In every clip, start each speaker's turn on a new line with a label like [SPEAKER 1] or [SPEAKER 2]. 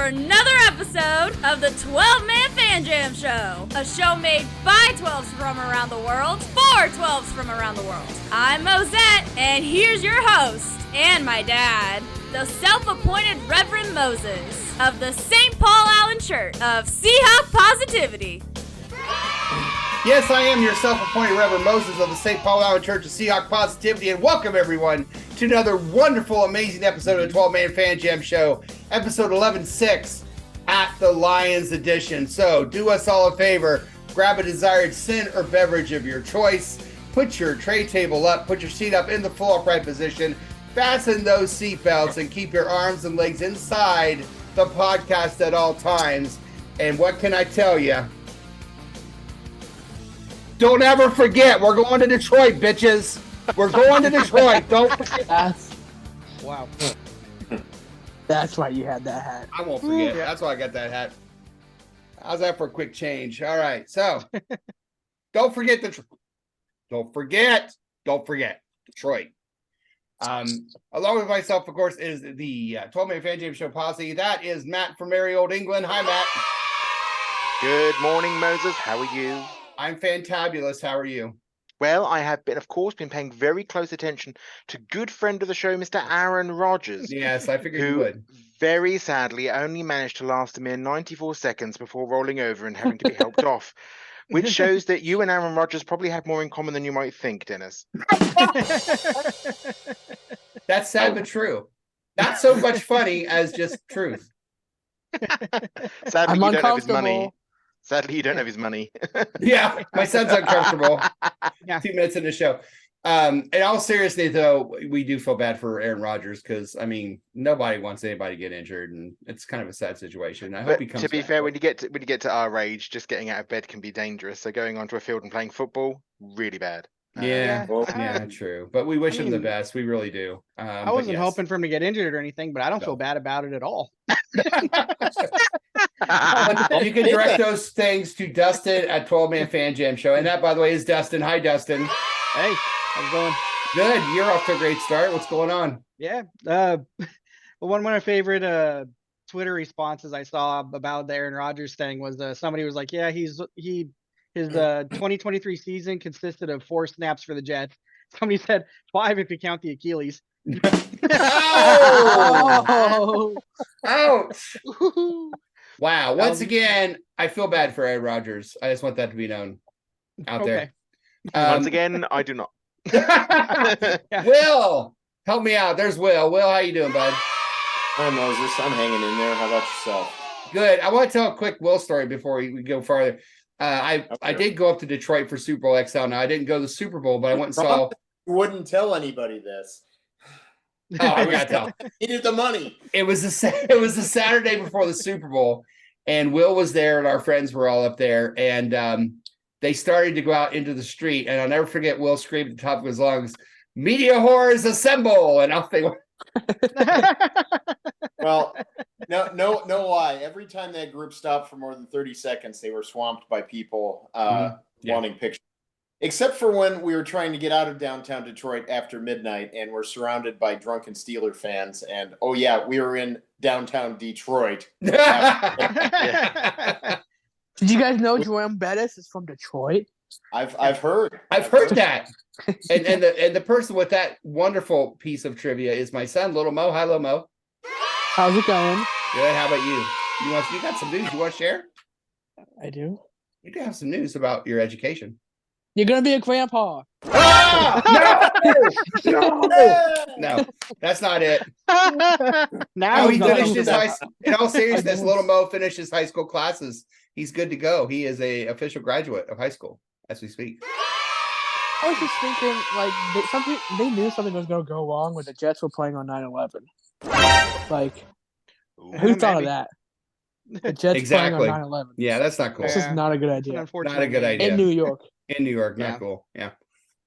[SPEAKER 1] for another episode of the 12-Man Fan Jam Show, a show made by 12s from around the world for 12s from around the world. I'm Mosette, and here's your host, and my dad, the self-appointed Reverend Moses of the St. Paul Allen Church of Seahawk Positivity.
[SPEAKER 2] Yes, I am your self-appointed Reverend Moses of the St. Paul Allen Church of Seahawk Positivity, and welcome everyone to another wonderful, amazing episode of the 12-Man Fan Jam Show, episode 11-6 at the Lions edition. So do us all a favor, grab a desired sin or beverage of your choice, put your tray table up, put your seat up in the full upright position, fasten those seat belts, and keep your arms and legs inside the podcast at all times. And what can I tell you? Don't ever forget, we're going to Detroit, bitches. We're going to Detroit. Don't forget.
[SPEAKER 3] Wow. That's why you had that hat.
[SPEAKER 2] I won't forget. That's why I got that hat. How's that for a quick change? All right. So, don't forget Detroit. Along with myself, of course, is the 12-Man Fan Jam Show posse. That is Matt from merry old England. Hi, Matt.
[SPEAKER 4] Good morning, Moses. How are you?
[SPEAKER 2] I'm fantabulous. How are you?
[SPEAKER 4] Well, I have been, of course, paying very close attention to good friend of the show, Mr. Aaron Rodgers.
[SPEAKER 2] Yes, I figured you would.
[SPEAKER 4] Very sadly only managed to last a mere 94 seconds before rolling over and having to be helped off, which shows that you and Aaron Rodgers probably have more in common than you might think, Dennis.
[SPEAKER 2] That's sad but true. Not so much funny as just truth.
[SPEAKER 4] Sadly, you don't have his money. Sadly, you don't have his money.
[SPEAKER 2] Yeah, my son's uncomfortable.
[SPEAKER 3] Yeah.
[SPEAKER 2] 2 minutes in the show. In all seriousness, though, we do feel bad for Aaron Rodgers because, I mean, nobody wants anybody to get injured, and it's kind of a sad situation. I hope he comes back.
[SPEAKER 4] To be fair, when you get to our age, just getting out of bed can be dangerous. So going onto a field and playing football, really bad.
[SPEAKER 2] Yeah, true. But we wish him the best. We really do.
[SPEAKER 3] I wasn't hoping for him to get injured or anything, but I don't feel bad about it at all.
[SPEAKER 2] You can direct those things to Dustin at 12-Man Fan Jam Show. And that, by the way, is Dustin. Hi, Dustin.
[SPEAKER 3] Hey, how's it going?
[SPEAKER 2] Good. You're off to a great start. What's going on?
[SPEAKER 3] Yeah. Well, one of my favorite Twitter responses I saw about the Aaron Rodgers thing was somebody was like, yeah, his 2023 season consisted of 4 snaps for the Jets. Somebody said 5 if you count the Achilles.
[SPEAKER 2] Oh! Ouch! Wow. Once again, I feel bad for Aaron Rodgers. I just want that to be known out there.
[SPEAKER 4] Once again, I do not.
[SPEAKER 2] Will, help me out. There's Will. Will, how you doing, bud?
[SPEAKER 5] Hi, Moses. I'm hanging in there. How about yourself?
[SPEAKER 2] Good. I want to tell a quick Will story before we go farther. I did go up to Detroit for Super Bowl XL. Now, I didn't go to the Super Bowl, but I went and saw.
[SPEAKER 5] You wouldn't tell anybody this.
[SPEAKER 2] Oh, I got to tell.
[SPEAKER 5] He needed the money.
[SPEAKER 2] It was the Saturday before the Super Bowl, and Will was there, and our friends were all up there, and they started to go out into the street, and I'll never forget Will screamed at the top of his lungs, "Media whores assemble!" And off they went.
[SPEAKER 5] Well, no lie. Every time that group stopped for more than 30 seconds, they were swamped by people wanting pictures. Except for when we were trying to get out of downtown Detroit after midnight and we're surrounded by drunken Steeler fans. And, oh, yeah, we were in downtown Detroit.
[SPEAKER 3] Did you guys know Jerome Bettis is from Detroit?
[SPEAKER 5] I've heard.
[SPEAKER 2] I've heard that. And the person with that wonderful piece of trivia is my son, Little Mo. Hi, Little Mo.
[SPEAKER 3] How's it going?
[SPEAKER 2] Good. How about you? You got some news you want to share?
[SPEAKER 3] I do.
[SPEAKER 2] You do have some news about your education.
[SPEAKER 3] You're going to be a grandpa.
[SPEAKER 2] Ah! No, that's not it.
[SPEAKER 3] Now
[SPEAKER 2] he finished his high school. In all seriousness, Little Mo finished his high school classes. He's good to go. He is a official graduate of high school as we speak.
[SPEAKER 3] I was just thinking, they knew something was going to go wrong when the Jets were playing on 9/11. Like, who thought of that? The Jets playing on 9/11.
[SPEAKER 2] Yeah, that's not cool.
[SPEAKER 3] This is not a good idea.
[SPEAKER 2] Not a good idea.
[SPEAKER 3] In New York.
[SPEAKER 2] Not cool. Yeah.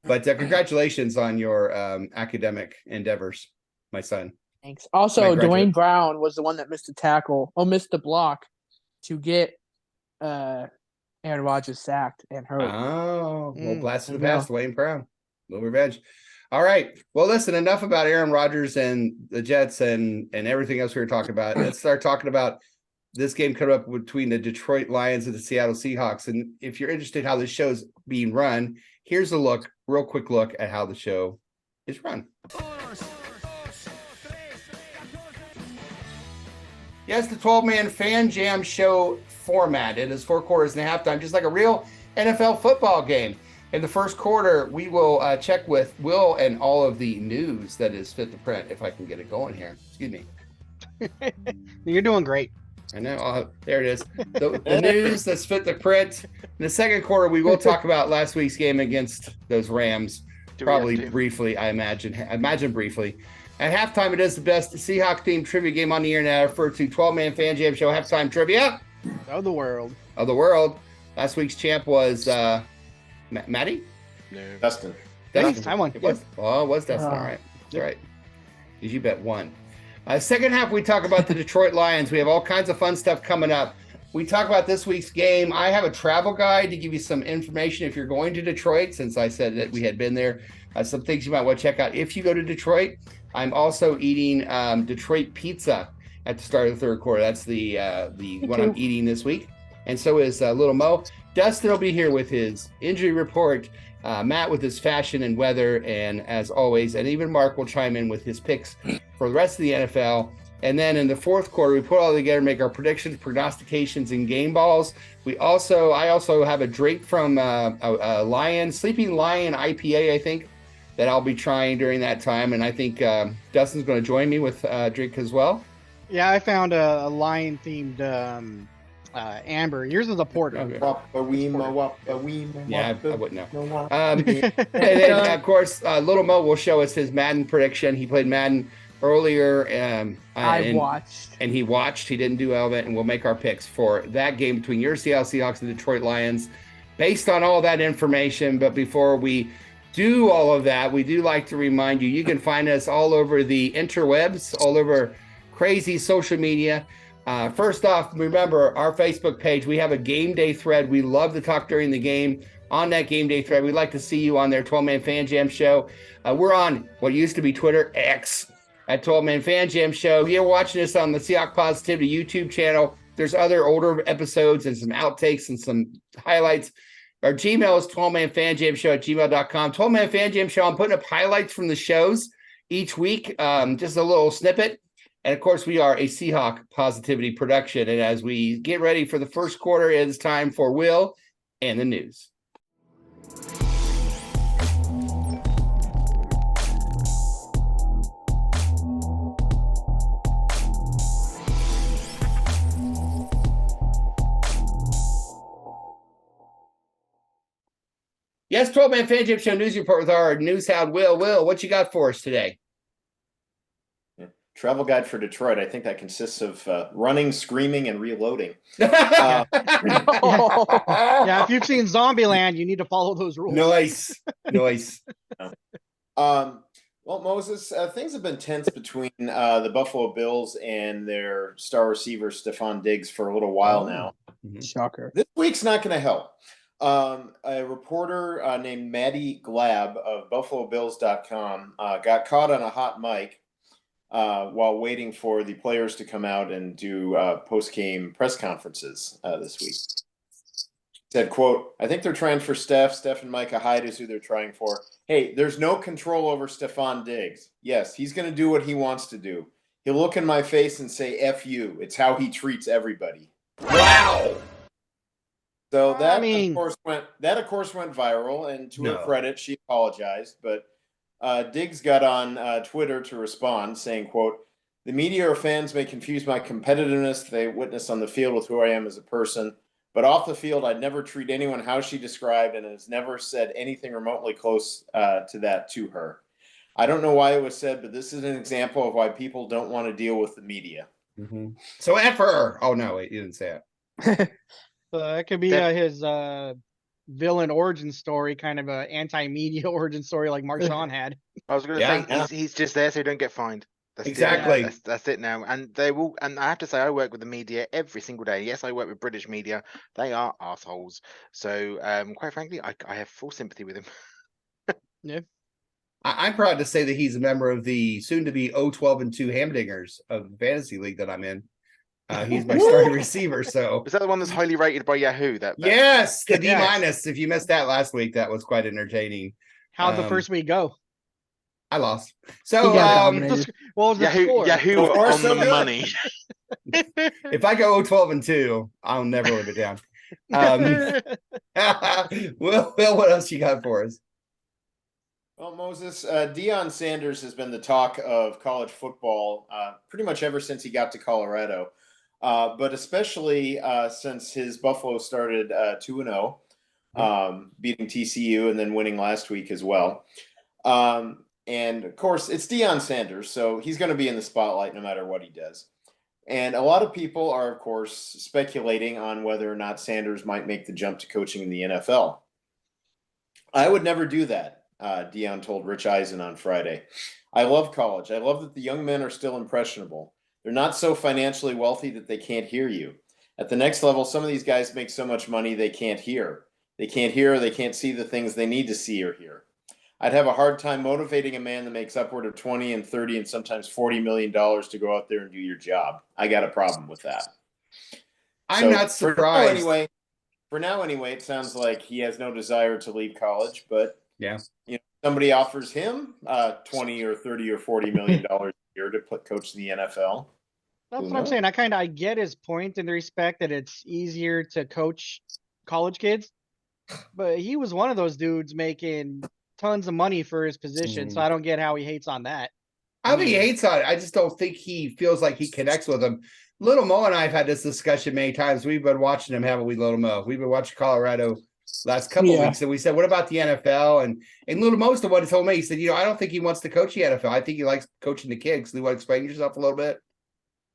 [SPEAKER 2] But congratulations on your academic endeavors, my son.
[SPEAKER 3] Thanks. Also, Dwayne Brown was the one that missed the block to get Aaron Rodgers sacked and hurt.
[SPEAKER 2] Oh, well, blast in the past, Dwayne Brown. Little revenge. All right. Well, listen, enough about Aaron Rodgers and the Jets and everything else we were talking about. Let's start talking about this game coming up between the Detroit Lions and the Seattle Seahawks. And if you're interested in how this show's being run, here's a real quick look at how the show is run. Yes, the 12-man fan jam show format. It is 4 quarters and a halftime, just like a real NFL football game. In the first quarter, we will check with Will and all of the news that is fit to print, if I can get it going here. Excuse me.
[SPEAKER 6] You're doing great.
[SPEAKER 2] I know. There it is. The news that's fit to print. In the second quarter, we will talk about last week's game against those Rams. Probably briefly, I imagine briefly. At halftime, it is the best Seahawk-themed trivia game on the internet. I refer to 12-man fan jam show halftime trivia.
[SPEAKER 6] Of the world.
[SPEAKER 2] Last week's champ was Maddie?
[SPEAKER 4] No.
[SPEAKER 5] Dustin.
[SPEAKER 6] I won.
[SPEAKER 2] It was. Oh, it was Dustin. All right. That's right. Because you bet one. Second half, we talk about the Detroit Lions. We have all kinds of fun stuff coming up. We talk about this week's game. I have a travel guide to give you some information if you're going to Detroit, since I said that we had been there. Some things you might want to check out if you go to Detroit. I'm also eating Detroit pizza at the start of the third quarter. That's the one I'm eating this week. And so is Little Mo. Dustin will be here with his injury report, Matt with his fashion and weather, and as always, and even Mark will chime in with his picks for the rest of the NFL. And then in the fourth quarter, we put all together, make our predictions, prognostications, and game balls. I also have a drink from a Sleeping Lion IPA, I think, that I'll be trying during that time. And I think Dustin's going to join me with a drink as well.
[SPEAKER 6] Yeah, I found a lion-themed amber. Yours is a porter.
[SPEAKER 2] Okay.
[SPEAKER 5] Yeah,
[SPEAKER 2] I wouldn't know. And then, of course, Little Mo will show us his Madden prediction. He played Madden earlier.
[SPEAKER 3] I watched.
[SPEAKER 2] And he watched. He didn't do all of it. And we'll make our picks for that game between your Seattle Seahawks and Detroit Lions based on all that information. But before we do all of that, we do like to remind you can find us all over the interwebs, all over crazy social media. First off, remember our Facebook page. We have a game day thread. We love to talk during the game on that game day thread. We'd like to see you on there, 12-Man Fan Jam Show. We're on what used to be Twitter, X, at 12-Man Fan Jam Show. You're watching us on the Seahawk Positivity YouTube channel. There's other older episodes and some outtakes and some highlights. Our Gmail is 12manfanjamshow@gmail.com. 12-Man Fan Jam Show. I'm putting up highlights from the shows each week, just a little snippet. And, of course, we are a Seahawk Positivity production. And as we get ready for the first quarter, it is time for Will and the news. Yes, 12-Man Fan Jam Show news report with our news hound, Will. Will, what you got for us today?
[SPEAKER 5] Travel guide for Detroit. I think that consists of running, screaming, and reloading.
[SPEAKER 6] Yeah, if you've seen Zombieland, you need to follow those rules.
[SPEAKER 2] Nice.
[SPEAKER 5] Well, Moses, things have been tense between the Buffalo Bills and their star receiver, Stephon Diggs, for a little while now.
[SPEAKER 3] Shocker.
[SPEAKER 5] This week's not going to help. A reporter named Maddie Glab of BuffaloBills.com got caught on a hot mic while waiting for the players to come out and do post-game press conferences this week. Said, quote, "I think they're trying for Steph and Micah Hyde is who they're trying for. Hey, there's no control over Stephon Diggs. Yes, he's going to do what he wants to do. He'll look in my face and say, F you. It's how he treats everybody."
[SPEAKER 2] Wow.
[SPEAKER 5] So that, of course, went viral, and to her credit, she apologized. But Diggs got on Twitter to respond, saying, quote, "The media or fans may confuse my competitiveness they witness on the field with who I am as a person. But off the field, I'd never treat anyone how she described and has never said anything remotely close to that to her. I don't know why it was said, but this is an example of why people don't want to deal with the media."
[SPEAKER 2] Mm-hmm. So F her. Oh, no, wait, you didn't say it.
[SPEAKER 6] It could be his villain origin story, kind of an anti-media origin story like Marshawn had.
[SPEAKER 4] I was going to say, he's just there so he don't get fined. That's
[SPEAKER 2] exactly.
[SPEAKER 4] That's it now. And they will. And I have to say, I work with the media every single day. Yes, I work with British media. They are assholes. So, quite frankly, I have full sympathy with him.
[SPEAKER 6] Yeah.
[SPEAKER 2] I'm proud to say that he's a member of the soon-to-be 0-12-2 Hamdingers of the fantasy league that I'm in. He's my starting receiver. So
[SPEAKER 4] is that the one that's highly rated by Yahoo?
[SPEAKER 2] Yes, the D-.
[SPEAKER 6] Yes.
[SPEAKER 2] If you missed that last week, that was quite entertaining.
[SPEAKER 6] How'd the first week go?
[SPEAKER 2] I lost.
[SPEAKER 3] He
[SPEAKER 2] So
[SPEAKER 3] got dominated.
[SPEAKER 6] What was the score?
[SPEAKER 4] Yahoo
[SPEAKER 5] So far,
[SPEAKER 4] on
[SPEAKER 5] so
[SPEAKER 4] the
[SPEAKER 5] good.
[SPEAKER 4] money.
[SPEAKER 2] if I go 12-2, I'll never live it down. Well, what else you got for us?
[SPEAKER 5] Well, Moses, Deion Sanders has been the talk of college football pretty much ever since he got to Colorado, but especially since his Buffalo started 2-0, beating TCU and then winning last week as well. And, of course, it's Deion Sanders, so he's going to be in the spotlight no matter what he does. And a lot of people are, of course, speculating on whether or not Sanders might make the jump to coaching in the NFL. I would never do that, Deion told Rich Eisen on Friday. I love college. I love that the young men are still impressionable. They're not so financially wealthy that they can't hear you. At the next level, some of these guys make so much money they can't hear. They can't hear or they can't see the things they need to see or hear. I'd have a hard time motivating a man that makes upward of 20 and 30 and sometimes $40 million to go out there and do your job. I got a problem with that.
[SPEAKER 2] I'm not surprised.
[SPEAKER 5] For now, anyway, it sounds like he has no desire to leave college, but
[SPEAKER 2] yeah,
[SPEAKER 5] somebody offers him 20 or 30 or $40 million a year to coach the NFL.
[SPEAKER 6] That's what I'm saying. I get his point in the respect that it's easier to coach college kids, but he was one of those dudes making tons of money for his position, so I don't get how he hates on that.
[SPEAKER 2] I don't think he hates on it. I just don't think he feels like he connects with them. Little Mo and I have had this discussion many times. We've been watching him, haven't we, Little Mo? We've been watching Colorado last couple of weeks, and we said, what about the NFL? And Little Mo's the one who told me, he said, I don't think he wants to coach the NFL. I think he likes coaching the kids. Do you want to explain yourself a little bit?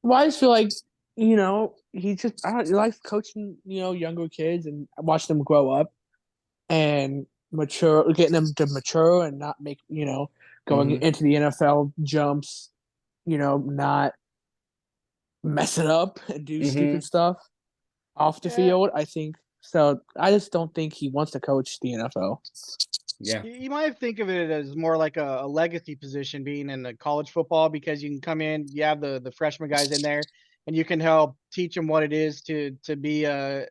[SPEAKER 3] Well, I just feel like, he likes coaching, younger kids and watching them grow up and mature, getting them to mature and not make, going into the NFL jumps, not mess it up and do stupid stuff off the field. I think so. I just don't think he wants to coach the NFL.
[SPEAKER 6] Yeah, you might think of it as more like a legacy position being in the college football, because you can come in, you have the freshman guys in there, and you can help teach them what it is to be a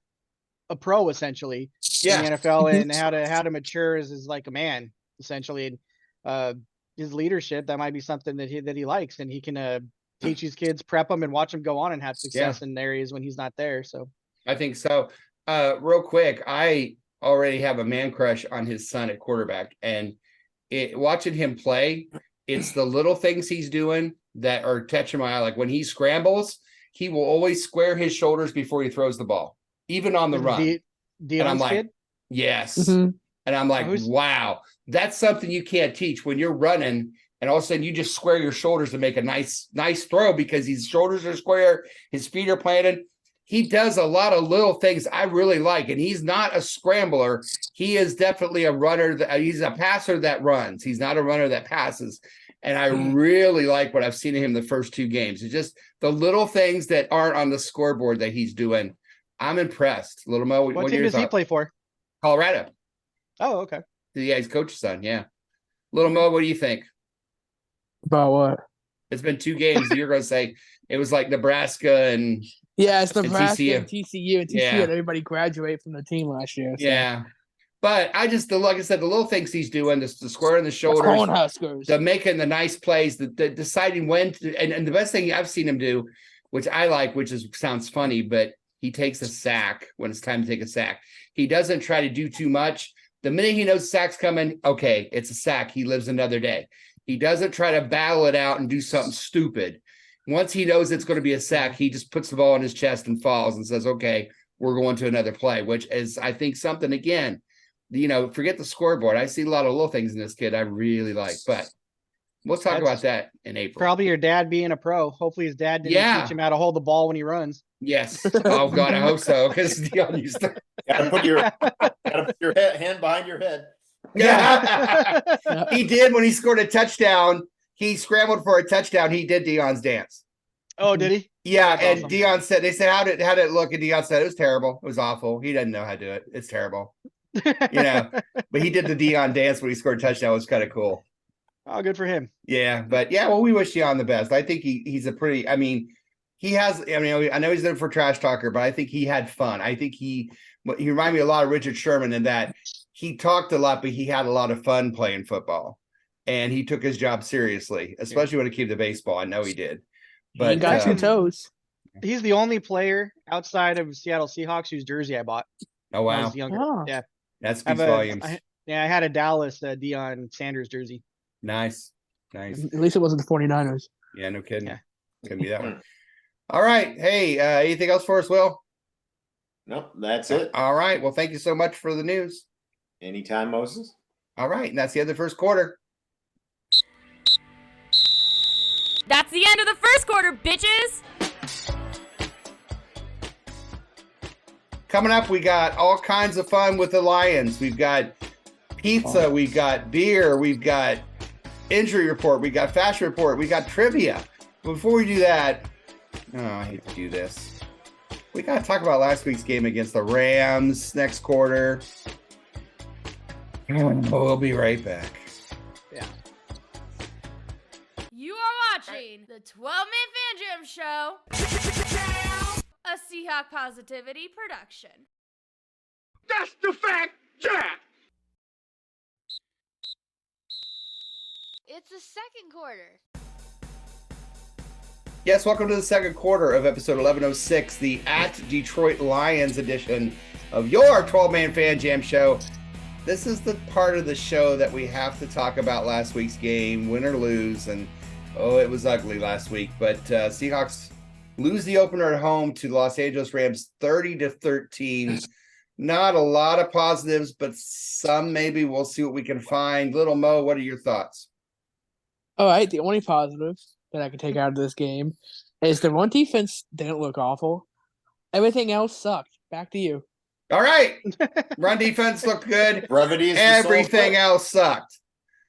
[SPEAKER 6] pro essentially in the NFL, and how to mature as like a man essentially. And his leadership, that might be something that he likes, and he can teach these kids, prep them, and watch them go on and have success in areas when he's not there. So
[SPEAKER 2] I think so. Real quick, I already have a man crush on his son at quarterback, and watching him play, it's the little things he's doing that are catching my eye. Like when he scrambles, he will always square his shoulders before he throws the ball, even on the run. And I'm like,
[SPEAKER 6] kid?
[SPEAKER 2] Yes. And I'm like, wow, that's something you can't teach when you're running. And all of a sudden you just square your shoulders to make a nice throw because his shoulders are square, his feet are planted. He does a lot of little things I really like, and he's not a scrambler. He is definitely a runner. He's a passer that runs. He's not a runner that passes. And I really like what I've seen of him the first two games. It's just the little things that aren't on the scoreboard that he's doing. I'm impressed. Little Mo,
[SPEAKER 6] what team does he play for?
[SPEAKER 2] Colorado.
[SPEAKER 6] Oh, okay.
[SPEAKER 2] Yeah, he's coach's son. Yeah. Little Mo, what do you think?
[SPEAKER 3] About what?
[SPEAKER 2] It's been two games. You're going to say it was like Nebraska and
[SPEAKER 3] it's Nebraska
[SPEAKER 2] and
[SPEAKER 3] TCU. And TCU had everybody graduate from the team last year. So.
[SPEAKER 2] Yeah. But I just, like I said, the little things he's doing, the squaring the shoulders, the making the nice plays, the deciding when to, and the best thing I've seen him do, which I like, sounds funny, but he takes a sack when it's time to take a sack. He doesn't try to do too much. The minute he knows sack's coming, okay, it's a sack. He lives another day. He doesn't try to battle it out and do something stupid. Once he knows it's going to be a sack, he just puts the ball in his chest and falls and says, okay, we're going to another play, which is, I think, something, again, forget the scoreboard. I see a lot of little things in this kid I really like, but we'll talk about that in April.
[SPEAKER 6] Probably your dad being a pro. Hopefully his dad didn't teach him how to hold the ball when he runs.
[SPEAKER 2] Yes. Oh, God, I hope so, because Deion used to.
[SPEAKER 5] Gotta put your hand behind your head.
[SPEAKER 2] Yeah. He did when he scored a touchdown. He scrambled for a touchdown. He did Deion's dance.
[SPEAKER 6] Oh, did he?
[SPEAKER 2] Yeah, that's and awesome. Deion said, they said, how did it look? And Deion said, it was terrible. It was awful. He doesn't know how to do it. It's terrible. But he did the Deion dance when he scored a touchdown. It was kind of cool.
[SPEAKER 6] Oh, good for him.
[SPEAKER 2] Yeah, but well, we wish Deion the best. I think he's a pretty, he has. I mean, I know he's there for trash talker, but I think he had fun. I think he reminded me a lot of Richard Sherman in that he talked a lot, but he had a lot of fun playing football, and he took his job seriously, especially when it came to baseball. I know he did. But
[SPEAKER 3] he got 2 toes.
[SPEAKER 6] He's the only player outside of Seattle Seahawks whose jersey I bought.
[SPEAKER 2] Oh wow,
[SPEAKER 6] when I was younger.
[SPEAKER 3] Oh.
[SPEAKER 6] Yeah,
[SPEAKER 2] that speaks volumes.
[SPEAKER 6] I had a Dallas Deion Sanders jersey.
[SPEAKER 2] Nice.
[SPEAKER 3] At least it wasn't the 49ers.
[SPEAKER 2] Yeah, no kidding.
[SPEAKER 6] Yeah.
[SPEAKER 2] Couldn't be that one. All right. Hey, anything else for us, Will?
[SPEAKER 5] Nope, that's it.
[SPEAKER 2] All right. Well, thank you so much for the news.
[SPEAKER 5] Anytime, Moses.
[SPEAKER 2] All right. And that's the end of the first quarter.
[SPEAKER 1] That's the end of the first quarter, bitches!
[SPEAKER 2] Coming up, we got all kinds of fun with the Lions. We've got pizza, we've got beer, we've got injury report, we got fashion report, we got trivia. Before we do that, I hate to do this. We got to talk about last week's game against the Rams next quarter. We'll be right back.
[SPEAKER 6] Yeah.
[SPEAKER 1] You are watching the 12-Man Fan Jam Show, a Seahawk Positivity production.
[SPEAKER 7] That's the fact, Jack!
[SPEAKER 8] It's the second quarter.
[SPEAKER 2] Yes, welcome to the second quarter of episode 1106, the at Detroit Lions edition of your 12-Man Fan Jam Show. This is the part of the show that we have to talk about last week's game, win or lose, and it was ugly last week, but Seahawks lose the opener at home to the Los Angeles Rams 30-13. Not a lot of positives, but some maybe. We'll see what we can find. Little Mo, what are your thoughts?
[SPEAKER 3] All right, the only positive that I can take out of this game is the run defense didn't look awful. Everything else sucked. Back to you.
[SPEAKER 2] All right. Run defense looked good.
[SPEAKER 5] Brevity is
[SPEAKER 2] Everything else sucked.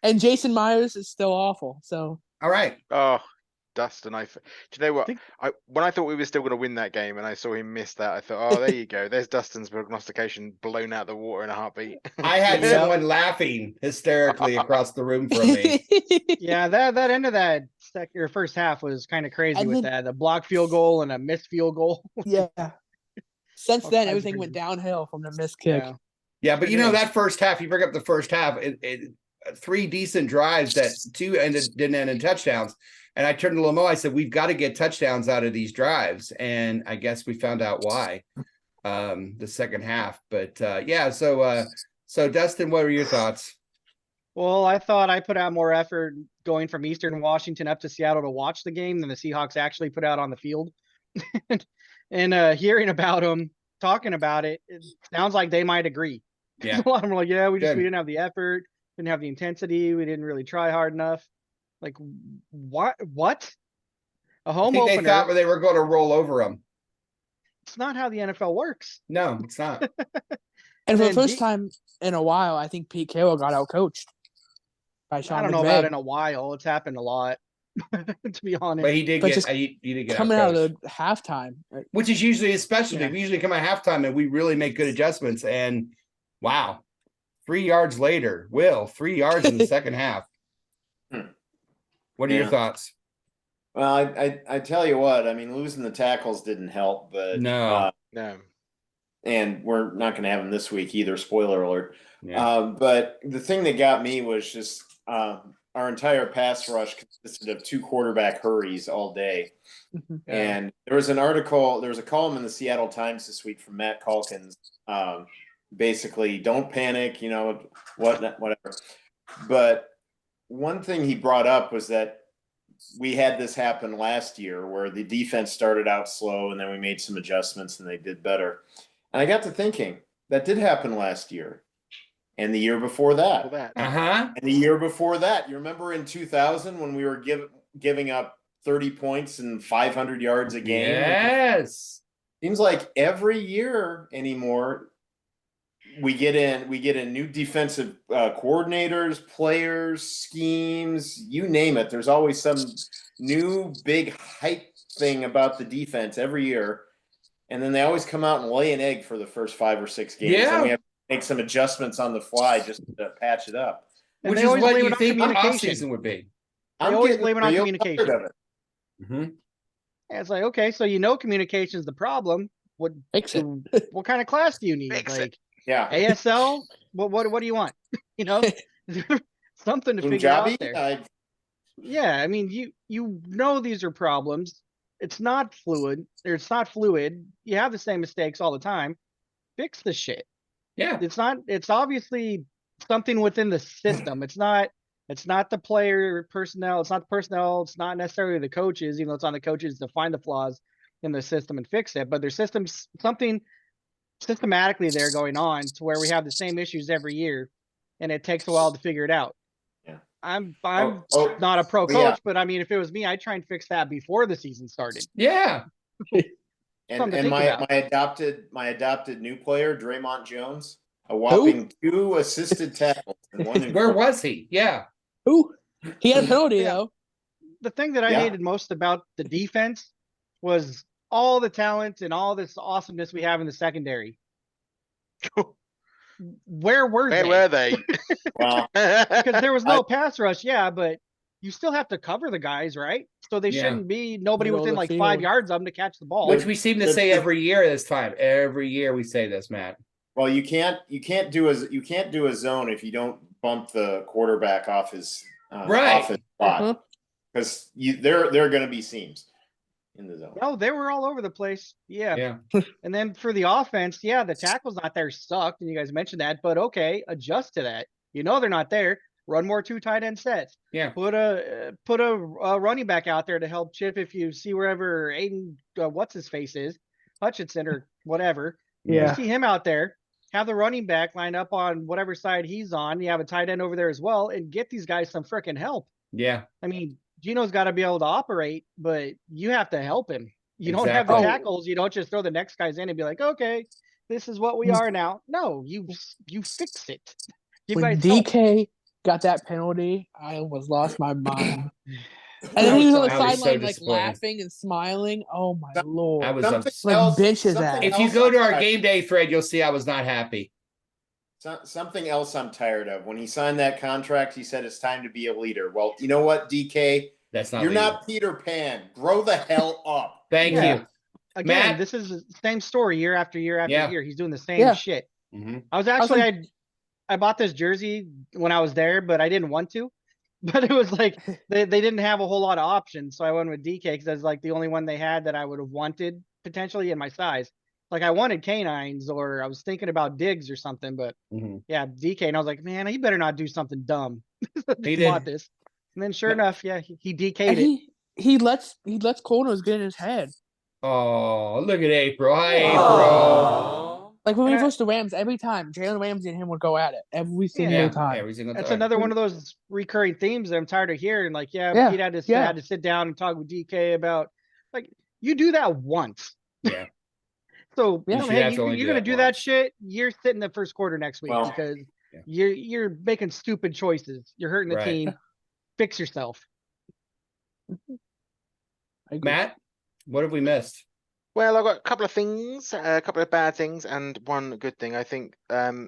[SPEAKER 3] And Jason Myers is still awful. So
[SPEAKER 2] all right.
[SPEAKER 4] Oh, Dustin, do you know what? When I thought we were still going to win that game and I saw him miss that, I thought, there you go. There's Dustin's prognostication blown out the water in a heartbeat.
[SPEAKER 2] I had someone laughing hysterically across the room from me.
[SPEAKER 6] Yeah, that end of that first half was kind of crazy with that. The block field goal and a missed field goal.
[SPEAKER 3] Yeah. Since then, everything went downhill from the missed kick.
[SPEAKER 2] Yeah, but that first half, you bring up the first half, it 3 decent drives that 2 didn't end in touchdowns. And I turned to Lamo, I said, we've got to get touchdowns out of these drives. And I guess we found out why the second half. But so Dustin, what were your thoughts?
[SPEAKER 6] Well, I thought I put out more effort going from Eastern Washington up to Seattle to watch the game than the Seahawks actually put out on the field. And hearing about them, talking about it, it sounds like they might agree.
[SPEAKER 2] Yeah.
[SPEAKER 6] A lot of them are like, yeah, we didn't have the effort, didn't have the intensity, we didn't really try hard enough. Like, what? A home opener.
[SPEAKER 2] They thought they were going to roll over them.
[SPEAKER 6] It's not how the NFL works.
[SPEAKER 2] No, it's not.
[SPEAKER 3] And for the first time in a while, I think Pete Carroll got outcoached by Sean
[SPEAKER 6] I don't know about in a while. It's happened a lot, to be honest.
[SPEAKER 2] But he did get
[SPEAKER 3] coming out of the halftime,
[SPEAKER 2] which is usually his specialty. We usually come at halftime and we really make good adjustments. And wow, 3 yards later, 3 yards in the second half. What are your thoughts?
[SPEAKER 5] Well, I tell you what, I mean, losing the tackles didn't help, but
[SPEAKER 2] no.
[SPEAKER 5] And we're not going to have them this week either. Spoiler alert.
[SPEAKER 2] Yeah.
[SPEAKER 5] But the thing that got me was just our entire pass rush consisted of 2 quarterback hurries all day. And there was a column in the Seattle Times this week from Matt Calkins. Basically, don't panic, whatever. But one thing he brought up was that we had this happen last year where the defense started out slow and then we made some adjustments and they did better. And I got to thinking that did happen last year and the year before that. And the year before that. You remember in 2000 when we were giving up 30 points and 500 yards a game?
[SPEAKER 2] Yes.
[SPEAKER 5] Seems like every year anymore we get in new defensive coordinators, players, schemes, you name it. There's always some new big hype thing about the defense every year. And then they always come out and lay an egg for the first 5 or 6 games.
[SPEAKER 2] Yeah.
[SPEAKER 5] And we have to make some adjustments on the fly just to patch it up.
[SPEAKER 6] And
[SPEAKER 2] Which
[SPEAKER 6] they
[SPEAKER 2] is
[SPEAKER 6] always
[SPEAKER 2] what
[SPEAKER 6] blame
[SPEAKER 2] you
[SPEAKER 6] it on
[SPEAKER 2] think
[SPEAKER 6] communication.
[SPEAKER 2] offseason would be.
[SPEAKER 6] They always blame it on communication.
[SPEAKER 5] Of it.
[SPEAKER 2] Mm-hmm.
[SPEAKER 6] And it's like, okay, so communication is the problem. What
[SPEAKER 3] Fix it.
[SPEAKER 6] What kind of class do you need?
[SPEAKER 4] Fix
[SPEAKER 6] like
[SPEAKER 4] it.
[SPEAKER 5] Yeah.
[SPEAKER 6] ASL? What do you want? Something to figure
[SPEAKER 5] Punjabi?
[SPEAKER 6] out there. Yeah, I mean, you know these are problems. It's not fluid. Or it's not fluid. You have the same mistakes all the time. Fix the shit.
[SPEAKER 9] Yeah.
[SPEAKER 6] It's obviously something within the system. It's not the player personnel. It's not the personnel. It's not necessarily the coaches, even though it's on the coaches to find the flaws in the system and fix it. But there's something systematically there going on to where we have the same issues every year, and it takes a while to figure it out.
[SPEAKER 5] Yeah.
[SPEAKER 6] I'm not a pro coach, but I mean, if it was me, I'd try and fix that before the season started.
[SPEAKER 9] Yeah.
[SPEAKER 5] And my adopted new player, Draymond Jones, a whopping 2 assisted tackles. And
[SPEAKER 9] Where was he? Yeah.
[SPEAKER 3] Who? He had a penalty though.
[SPEAKER 6] The thing that I hated most about the defense was all the talent and all this awesomeness we have in the secondary. Where were they?
[SPEAKER 5] Well,
[SPEAKER 6] because there was no pass rush, but you still have to cover the guys, right? So they shouldn't be nobody within like 5 yards of them to catch the ball.
[SPEAKER 9] Which we seem to say every year this time. Every year we say this, Matt.
[SPEAKER 5] Well, you can't do a zone if you don't bump the quarterback off his spot, because there are going to be seams in the zone.
[SPEAKER 6] No, they were all over the place. Yeah. And then for the offense, the tackles not there sucked, and you guys mentioned that, but okay, adjust to that. They're not there. Run more 2 tight end sets.
[SPEAKER 9] Yeah.
[SPEAKER 6] Put a running back out there to help chip if you see wherever Aiden, what's his face is, Hutchinson or whatever.
[SPEAKER 3] Yeah.
[SPEAKER 6] You see him out there. Have the running back line up on whatever side he's on. You have a tight end over there as well, and get these guys some freaking help.
[SPEAKER 9] Yeah.
[SPEAKER 6] I mean, Gino's got to be able to operate, but you have to help him. You don't have the tackles. You don't just throw the next guys in and be like, okay, this is what we are now. No, you fix it.
[SPEAKER 3] When DK got that penalty, I almost lost my mind. And then he was on the sideline, like laughing and smiling. Oh my lord!
[SPEAKER 9] I was
[SPEAKER 3] bench his ass.
[SPEAKER 9] If you go to our game day thread, you'll see I was not happy.
[SPEAKER 5] Something else I'm tired of. When he signed that contract, he said it's time to be a leader. Well, you know what, DK? You're not Peter Pan. Grow the hell up.
[SPEAKER 9] Thank you.
[SPEAKER 6] Again,
[SPEAKER 9] Matt?
[SPEAKER 6] This is the same story year after year after year. He's doing the same shit.
[SPEAKER 9] Mm-hmm.
[SPEAKER 6] I was actually I bought this jersey when I was there, but I didn't want to. But it was like they didn't have a whole lot of options, so I went with DK because that's like the only one they had that I would have wanted potentially in my size. Like I wanted canines, or I was thinking about Diggs or something, but DK, and I was like, man, he better not do something dumb.
[SPEAKER 9] He did
[SPEAKER 6] this, and then sure enough, he DK'd it.
[SPEAKER 3] He lets corners get in his head.
[SPEAKER 9] Oh, look at April! Hi, April.
[SPEAKER 3] Like when we versus the Rams, every time Jalen Ramsey and him would go at it every single time.
[SPEAKER 9] Every single time.
[SPEAKER 6] That's another one of those recurring themes that I'm tired of hearing. Like, Pete had to sit down and talk with DK about, like, you do that once.
[SPEAKER 9] Yeah.
[SPEAKER 6] So you're going to do that shit. You're sitting the first quarter next week because you're making stupid choices. You're hurting the team. Fix yourself.
[SPEAKER 9] Matt, what have we missed?
[SPEAKER 4] Well, I've got a couple of things, a couple of bad things, and one good thing. I think I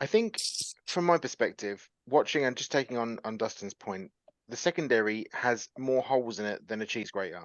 [SPEAKER 4] think from my perspective, watching and just taking on Dustin's point, the secondary has more holes in it than a cheese grater.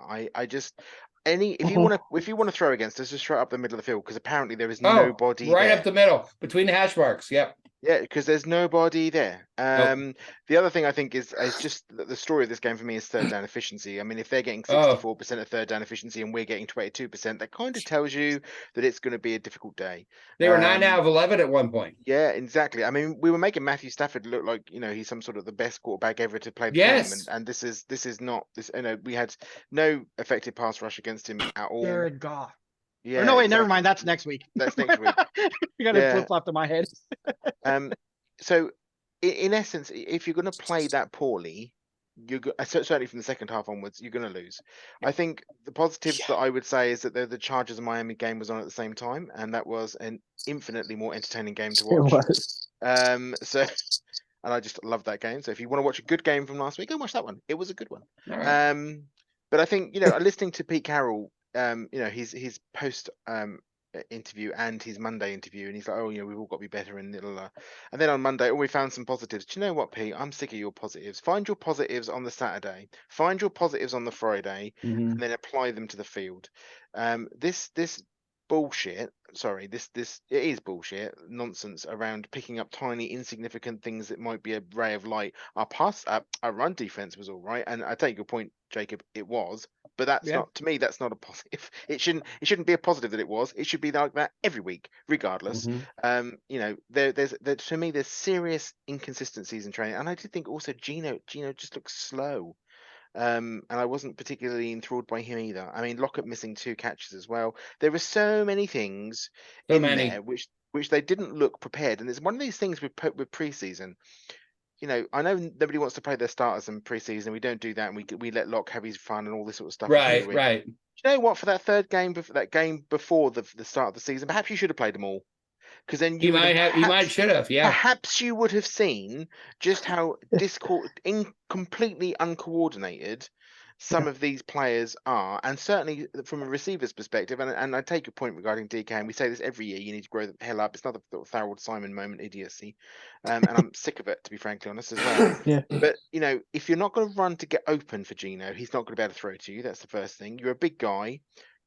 [SPEAKER 4] If you want to throw against us, just throw it up the middle of the field, because apparently there is nobody
[SPEAKER 9] right
[SPEAKER 4] there.
[SPEAKER 9] Up the middle between the hash marks. Yep.
[SPEAKER 4] Yeah, because there's nobody there. The other thing I think is just the story of this game for me is third down efficiency. I mean, if they're getting 64% of third down efficiency and we're getting 22%, that kind of tells you that it's going to be a difficult day.
[SPEAKER 9] They were 9 out of 11 at one point.
[SPEAKER 4] Yeah, exactly. I mean, we were making Matthew Stafford look like, he's some sort of the best quarterback ever to play the game, and this is not this. We had no effective pass rush against him at all.
[SPEAKER 6] Good God.
[SPEAKER 4] Yeah.
[SPEAKER 6] Or no, wait, never mind. That's next week.
[SPEAKER 4] That's next week.
[SPEAKER 6] You got to flip flop to my head.
[SPEAKER 4] So in essence, if you're going to play that poorly, certainly from the second half onwards, you're going to lose. I think the positives that I would say is that the Chargers and Miami game was on at the same time, and that was an infinitely more entertaining game to watch.
[SPEAKER 3] It was.
[SPEAKER 4] And I just love that game. So if you want to watch a good game from last week, go watch that one. It was a good one.
[SPEAKER 9] Right.
[SPEAKER 4] But I think listening to Pete Carroll, his post interview and his Monday interview, and he's like, "Oh, we've all got to be better," and and then on Monday, we found some positives. Do you know what, Pete? I'm sick of your positives. Find your positives on the Saturday. Find your positives on the Friday, and then apply them to the field. This bullshit. Sorry, this it is bullshit nonsense around picking up tiny insignificant things that might be a ray of light. Our run defense was all right, and I take your point, Jacob. It was, but that's not, to me, that's not a positive. It shouldn't be a positive that it was. It should be like that every week, regardless. There's to me there's serious inconsistencies in training, and I did think also Gino just looks slow. And I wasn't particularly enthralled by him either. I mean, Lockett missing 2 catches as well. There were so many things there which they didn't look prepared. And it's one of these things with preseason. I know nobody wants to play their starters in preseason. We don't do that, and we let Locke have his fun and all this sort of stuff.
[SPEAKER 9] Right.
[SPEAKER 4] Do you know what? For that third game, before the start of the season, perhaps you should have played them all. Because then you
[SPEAKER 9] should have, yeah.
[SPEAKER 4] Perhaps you would have seen just how completely uncoordinated some of these players are, and certainly from a receiver's perspective. And I take your point regarding DK, and we say this every year: you need to grow the hell up. It's not the Thorold Simon moment idiocy, and I'm sick of it, to be frankly honest as well. But if you're not going to run to get open for Gino, he's not going to be able to throw to you. That's the first thing. You're a big guy.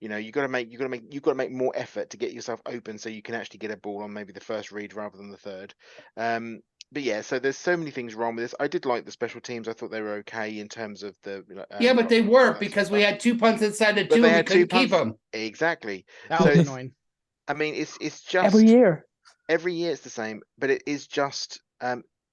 [SPEAKER 4] You've got to make more effort to get yourself open so you can actually get a ball on maybe the first read rather than the third. But yeah, so there's so many things wrong with this. I did like the special teams. I thought they were okay in terms of the.
[SPEAKER 9] But they weren't, because we had 2 punts inside the 2 and we couldn't keep them.
[SPEAKER 4] Exactly.
[SPEAKER 6] That was annoying.
[SPEAKER 4] I mean, it's just
[SPEAKER 3] every year
[SPEAKER 4] it's the same, but it is just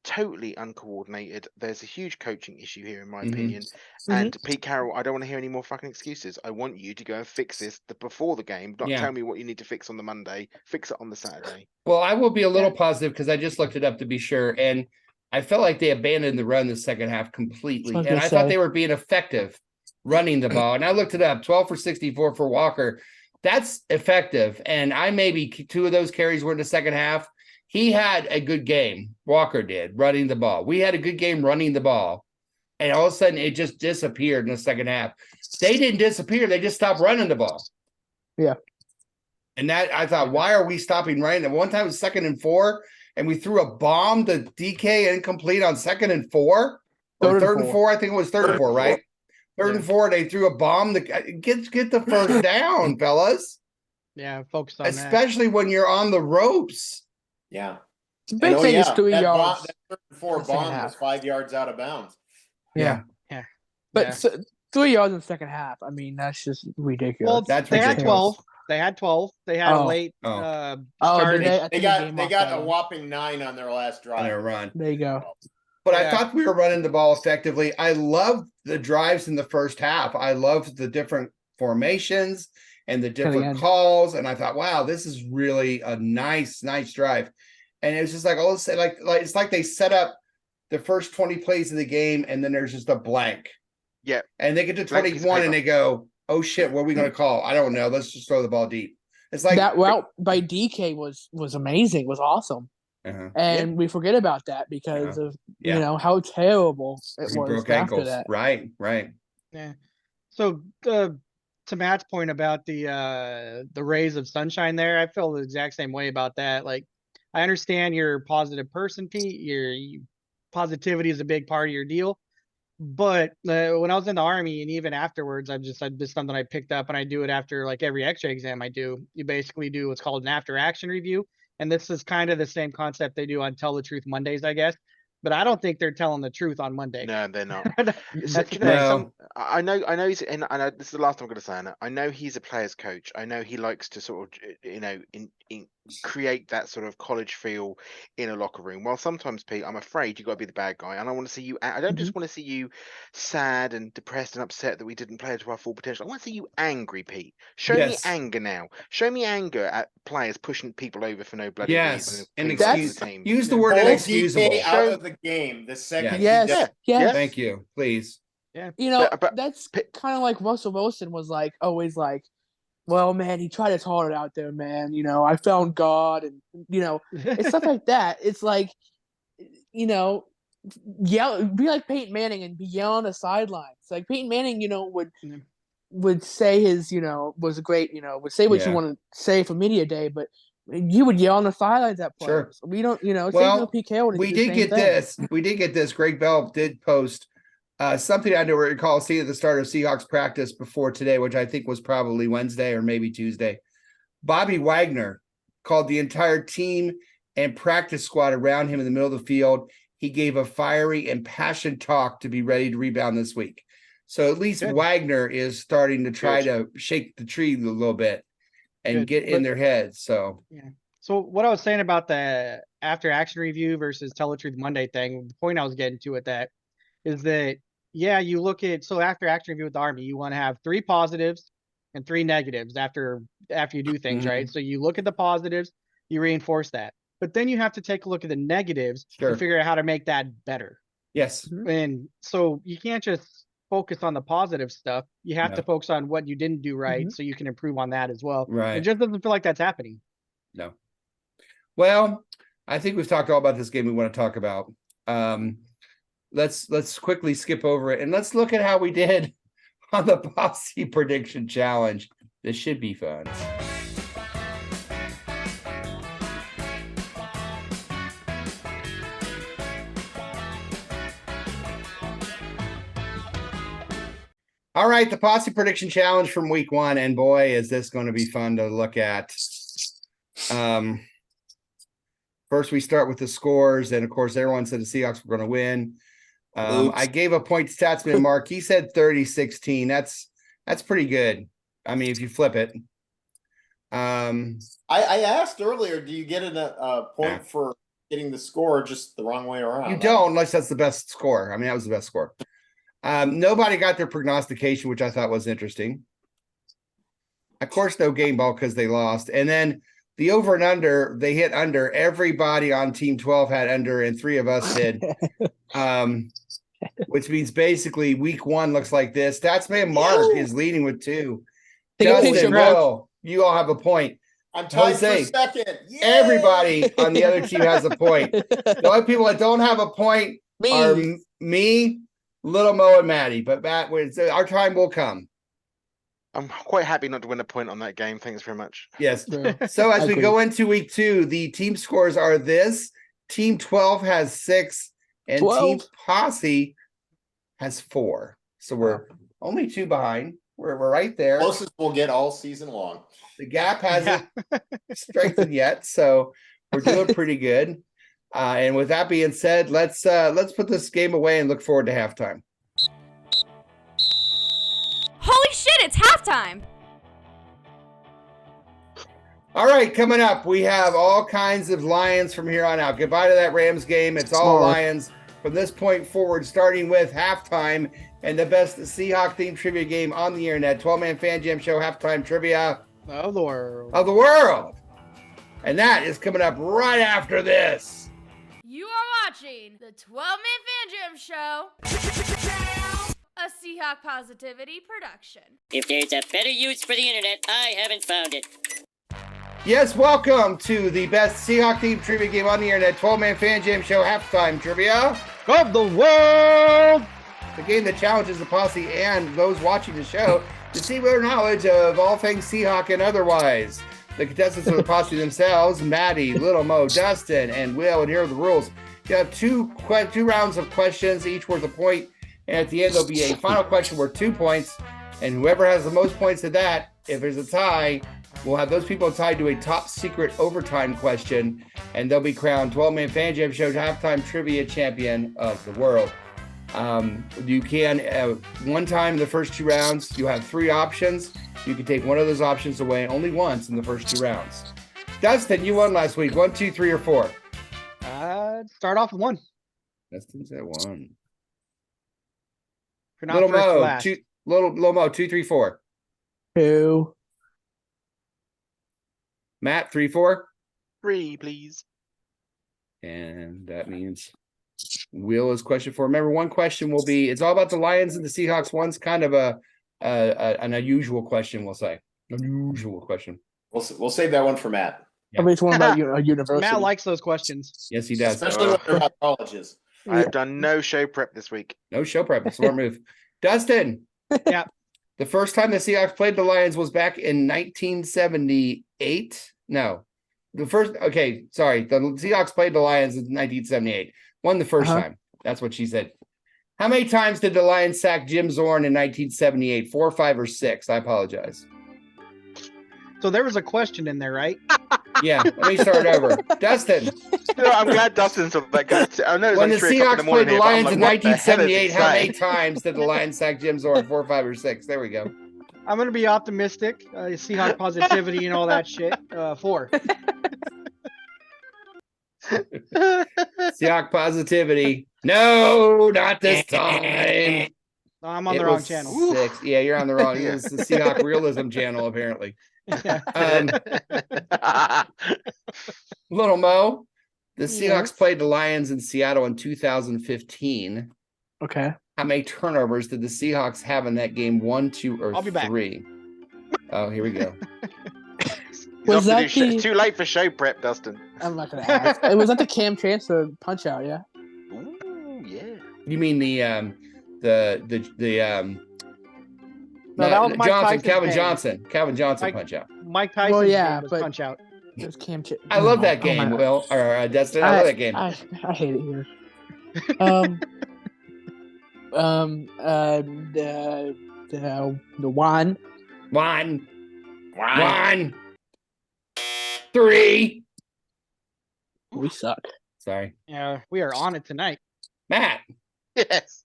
[SPEAKER 4] totally uncoordinated. There's a huge coaching issue here, in my opinion. And Pete Carroll, I don't want to hear any more fucking excuses. I want you to go and fix this before the game. Not tell me what you need to fix on the Monday. Fix it on the Saturday.
[SPEAKER 9] Well, I will be a little positive because I just looked it up to be sure, and I felt like they abandoned the run the second half completely. And I thought they were being effective running the ball. And I looked it up: 12 for 64 for Walker. That's effective. And maybe 2 of those carries were in the second half. He had a good game. Walker did, running the ball. We had a good game running the ball. And all of a sudden, it just disappeared in the second half. They didn't disappear. They just stopped running the ball.
[SPEAKER 3] Yeah.
[SPEAKER 9] And that, I thought, why are we stopping running? And one time it was 2nd and 4, and we threw a bomb to DK incomplete on 2nd and 4. Or third and 4. I think it was 3rd and 4, right? 3rd and 4, they threw a bomb. Get the first down, fellas.
[SPEAKER 6] Yeah, focus on
[SPEAKER 2] especially
[SPEAKER 9] when you're on the ropes.
[SPEAKER 2] Yeah.
[SPEAKER 3] Big thing is 3 yards.
[SPEAKER 5] That 3rd and 4 bomb was 5 yards out of bounds.
[SPEAKER 3] Yeah. But 3 yards in the second half. I mean, that's just ridiculous.
[SPEAKER 6] Well,
[SPEAKER 9] that's
[SPEAKER 6] they
[SPEAKER 9] ridiculous.
[SPEAKER 6] had 12. They had 12. They had a late start.
[SPEAKER 5] They got a whopping 9 on their last drive.
[SPEAKER 9] On their run.
[SPEAKER 3] There you go.
[SPEAKER 9] But I thought we were running the ball effectively. I loved the drives in the first half. I loved the different formations and the different calls. And I thought, wow, this is really a nice drive. And it was just like, all this, like it's like they set up the first 20 plays of the game, and then there's just a blank.
[SPEAKER 4] Yeah.
[SPEAKER 9] And they get to 21 and they go, oh shit, what are we going to call? I don't know. Let's just throw the ball deep. It's like
[SPEAKER 3] that route by DK was amazing, was awesome. And we forget about that because of how terrible it was
[SPEAKER 9] broke
[SPEAKER 3] after
[SPEAKER 9] ankles.
[SPEAKER 3] that.
[SPEAKER 9] Right.
[SPEAKER 6] Yeah. So to Matt's point about the rays of sunshine there, I feel the exact same way about that. Like, I understand you're a positive person, Pete. Your positivity is a big part of your deal. But when I was in the Army and even afterwards, this is something I picked up, and I do it after like every X-ray exam I do. You basically do what's called an after action review. And this is kind of the same concept they do on Tell the Truth Mondays, I guess. But I don't think they're telling the truth on Monday.
[SPEAKER 4] No, they're not.
[SPEAKER 6] I
[SPEAKER 4] know he's, and I know this is the last time I'm going to say it. I know he's a player's coach. I know he likes to sort of, create that sort of college feel in a locker room. Well, sometimes, Pete, I'm afraid you got to be the bad guy, and I want to see you. I don't just want to see you sad and depressed and upset that we didn't play to our full potential. I want to see you angry, Pete. Show me anger now. Show me anger at players pushing people over for no bloody reason.
[SPEAKER 9] And
[SPEAKER 4] use
[SPEAKER 9] the word inexcusable.
[SPEAKER 5] Out of the game the second.
[SPEAKER 3] Yes.
[SPEAKER 9] Thank you, please.
[SPEAKER 6] Yeah.
[SPEAKER 3] That's kind of like Russell Wilson was like always like, well, man, he tried his heart out there, man. I found God, and it's stuff like that. It's like, yell, be like Peyton Manning and be yelling on the sidelines. Like Peyton Manning, would would say was great, would say what you want to say for media day, but you would yell on the sidelines at players.
[SPEAKER 9] Sure.
[SPEAKER 3] We don't,
[SPEAKER 9] Well,
[SPEAKER 3] Pete Carroll
[SPEAKER 9] we did get this. We did get this. Greg Bell did post something I don't recall seeing at the start of Seahawks practice before today, which I think was probably Wednesday or maybe Tuesday. Bobby Wagner called the entire team and practice squad around him in the middle of the field. He gave a fiery and passionate talk to be ready to rebound this week. So at least Wagner is starting to try to shake the tree a little bit and get in their heads. So
[SPEAKER 6] So what I was saying about the after action review versus Tell the Truth Monday thing, the point I was getting to with that is that you look at after action review with the Army, you want to have 3 positives and 3 negatives after you do things, right? So you look at the positives, you reinforce that. But then you have to take a look at the negatives to figure out how to make that better.
[SPEAKER 9] Yes.
[SPEAKER 6] And so you can't just focus on the positive stuff. You have to focus on what you didn't do right so you can improve on that as well.
[SPEAKER 9] Right.
[SPEAKER 6] It just doesn't feel like that's happening.
[SPEAKER 9] No. Well, I think we've talked all about this game we want to talk about. Let's quickly skip over it and let's look at how we did on the Posse Prediction Challenge. This should be fun. All right, the Posse Prediction Challenge from week 1, and boy, is this going to be fun to look at. First, we start with the scores, and of course, everyone said the Seahawks were going to win. I gave a point to Statsman Mark. He said 30-16. That's pretty good. I mean, if you flip it.
[SPEAKER 5] I asked earlier, do you get a point for getting the score just the wrong way around?
[SPEAKER 9] You don't, unless that's the best score. I mean, that was the best score. Nobody got their prognostication, which I thought was interesting. Of course, no game ball because they lost. And then the over and under, they hit under. Everybody on Team 12 had under, and 3 of us did. Which means basically week 1 looks like this. Statsman Mark is leading with 2. Justin, Will, you all have a point.
[SPEAKER 5] I'm tied for second. Yay!
[SPEAKER 9] Everybody on the other team has a point. The only people that don't have a point are me, Little Mo, and Maddie. But Matt, our time will come.
[SPEAKER 4] I'm quite happy not to win a point on that game. Thanks very much.
[SPEAKER 9] Yes. So as we go into week 2, the team scores are this. Team 12 has 6, and 12. Team Posse has 4. So we're only 2 behind. We're right there.
[SPEAKER 5] Closest we'll get all season long.
[SPEAKER 9] The gap hasn't strengthened yet, so we're doing pretty good. And with that being said, let's put this game away and look forward to halftime.
[SPEAKER 1] Holy shit, it's halftime!
[SPEAKER 9] All right, coming up, we have all kinds of Lions from here on out. Goodbye to that Rams game. It's all Lions from this point forward, starting with halftime and the best Seahawk-themed trivia game on the internet. 12-man Fan Jam Show halftime trivia
[SPEAKER 6] of the world.
[SPEAKER 9] And that is coming up right after this.
[SPEAKER 1] You are watching the 12-man Fan Jam Show, a Seahawk Positivity production.
[SPEAKER 10] If there's a better use for the internet, I haven't found it.
[SPEAKER 9] Yes, welcome to the best Seahawk-themed trivia game on the internet, 12-man Fan Jam Show halftime trivia
[SPEAKER 6] of the world.
[SPEAKER 9] The game that challenges the posse and those watching the show to see their knowledge of all things Seahawk and otherwise. The contestants of the posse themselves, Maddie, Little Mo, Dustin, and Will, and here are the rules. You have two rounds of questions, each worth a point, and at the end there'll be a final question worth 2 points, and whoever has the most points of that, if there's a tie, we'll have those people tied to a top secret overtime question, and they'll be crowned 12-man Fan Jam Show halftime trivia champion of the world. You can, one time in the first 2 rounds, you have 3 options. You can take one of those options away only once in the first 2 rounds. Dustin, you won last week. 1, 2, 3, or 4?
[SPEAKER 6] Start off with 1.
[SPEAKER 9] Dustin's at 1.
[SPEAKER 6] Little Mo,
[SPEAKER 9] 2, Little Mo, 2, 3, 4.
[SPEAKER 3] 2.
[SPEAKER 9] Matt, 3, 4.
[SPEAKER 4] 3, please.
[SPEAKER 9] And that means Will is question 4. Remember, one question will be, it's all about the Lions and the Seahawks. One's kind of an unusual question, we'll say. Unusual question.
[SPEAKER 5] We'll save that one for Matt.
[SPEAKER 3] How about one about a university?
[SPEAKER 6] Matt likes those questions.
[SPEAKER 9] Yes, he does.
[SPEAKER 5] Especially when they're about colleges.
[SPEAKER 4] I've done no show prep this week.
[SPEAKER 9] No show prep. Smart move. Dustin.
[SPEAKER 6] Yeah.
[SPEAKER 9] The first time the Seahawks played the Lions was back in 1978. No. The Seahawks played the Lions in 1978. Won the first time. That's what she said. How many times did the Lions sack Jim Zorn in 1978? 4, 5, or 6? I apologize.
[SPEAKER 6] So there was a question in there, right?
[SPEAKER 9] Yeah, let me start over. Dustin.
[SPEAKER 4] I'm glad Dustin's on that guy. I know
[SPEAKER 9] when the Seahawks played the Lions in
[SPEAKER 4] like,
[SPEAKER 9] 1978, how many times did the Lions sack Jim Zorn? 4, 5, or 6? There we go.
[SPEAKER 6] I'm going to be optimistic. Seahawk positivity and all that shit. 4.
[SPEAKER 9] Seahawk positivity. No, not this time.
[SPEAKER 6] I'm on the wrong channel.
[SPEAKER 9] 6. Yeah, you're on the wrong. It's the Seahawk Realism channel, apparently. Little Mo, the Seahawks played the Lions in Seattle in 2015.
[SPEAKER 3] Okay.
[SPEAKER 9] How many turnovers did the Seahawks have in that game? 1, 2, or
[SPEAKER 6] I'll be
[SPEAKER 9] 3?
[SPEAKER 6] Back.
[SPEAKER 9] Oh, here we go.
[SPEAKER 3] Was that
[SPEAKER 4] it's too late for show prep, Dustin.
[SPEAKER 3] I'm not gonna ask. It was at the Cam Chancellor punch out, yeah.
[SPEAKER 4] Ooh, yeah.
[SPEAKER 9] You mean the
[SPEAKER 6] No, that was Mike
[SPEAKER 9] Calvin
[SPEAKER 6] Tyson's
[SPEAKER 9] Johnson punch out.
[SPEAKER 6] Mike Tyson's
[SPEAKER 3] well,
[SPEAKER 6] was punch out.
[SPEAKER 3] It was Cam
[SPEAKER 9] I love that game, Will. Or Dustin, I love that game.
[SPEAKER 3] I hate it here. The one.
[SPEAKER 9] 3.
[SPEAKER 3] We suck.
[SPEAKER 9] Sorry.
[SPEAKER 6] Yeah, we are on it tonight.
[SPEAKER 9] Matt.
[SPEAKER 4] Yes.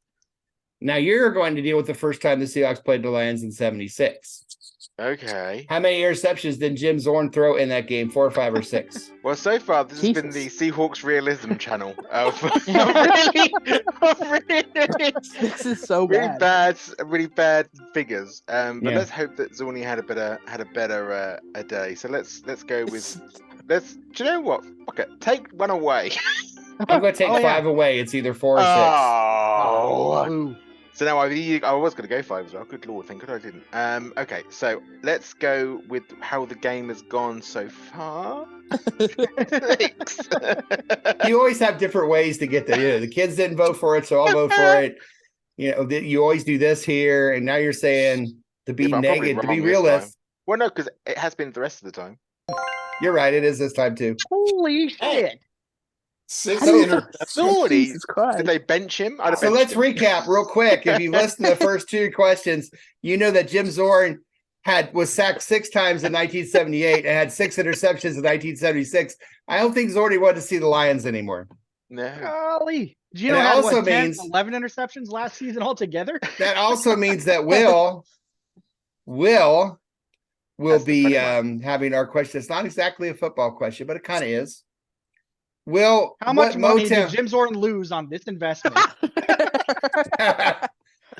[SPEAKER 9] Now you're going to deal with the first time the Seahawks played the Lions in 76.
[SPEAKER 4] Okay.
[SPEAKER 9] How many interceptions did Jim Zorn throw in that game? 4, 5, or 6?
[SPEAKER 4] Well, so far this has been the Seahawks Realism channel. Really,
[SPEAKER 3] this is so bad.
[SPEAKER 4] Really bad figures. But let's hope that Zorny had a better a day. So let's go with do you know what? Okay, take one away.
[SPEAKER 9] I'm going to take 5 away. It's either 4 or 6.
[SPEAKER 4] Oh. So now I was going to go 5 as well. Good lord, thank God I didn't. Okay, so let's go with how the game has gone so far. 6.
[SPEAKER 9] You always have different ways to get there. The kids didn't vote for it, so I'll vote for it. You always do this here, and now you're saying to be negative, to be realist.
[SPEAKER 4] Well, no, because it has been the rest of the time.
[SPEAKER 9] You're right. It is this time too.
[SPEAKER 6] Holy shit!
[SPEAKER 5] 6
[SPEAKER 4] Jesus Christ. Did they bench him?
[SPEAKER 9] So let's recap real quick. If you listen to the first 2 questions, you know that Jim Zorn was sacked 6 times in 1978 and had 6 interceptions in 1976. I don't think Zorny wanted to see the Lions anymore.
[SPEAKER 4] No.
[SPEAKER 6] Golly. Gino had also 11 interceptions last season altogether.
[SPEAKER 9] That also means that Will be having our question. It's not exactly a football question, but it kind of is. Will,
[SPEAKER 6] how much money did Jim Zorn lose on this investment?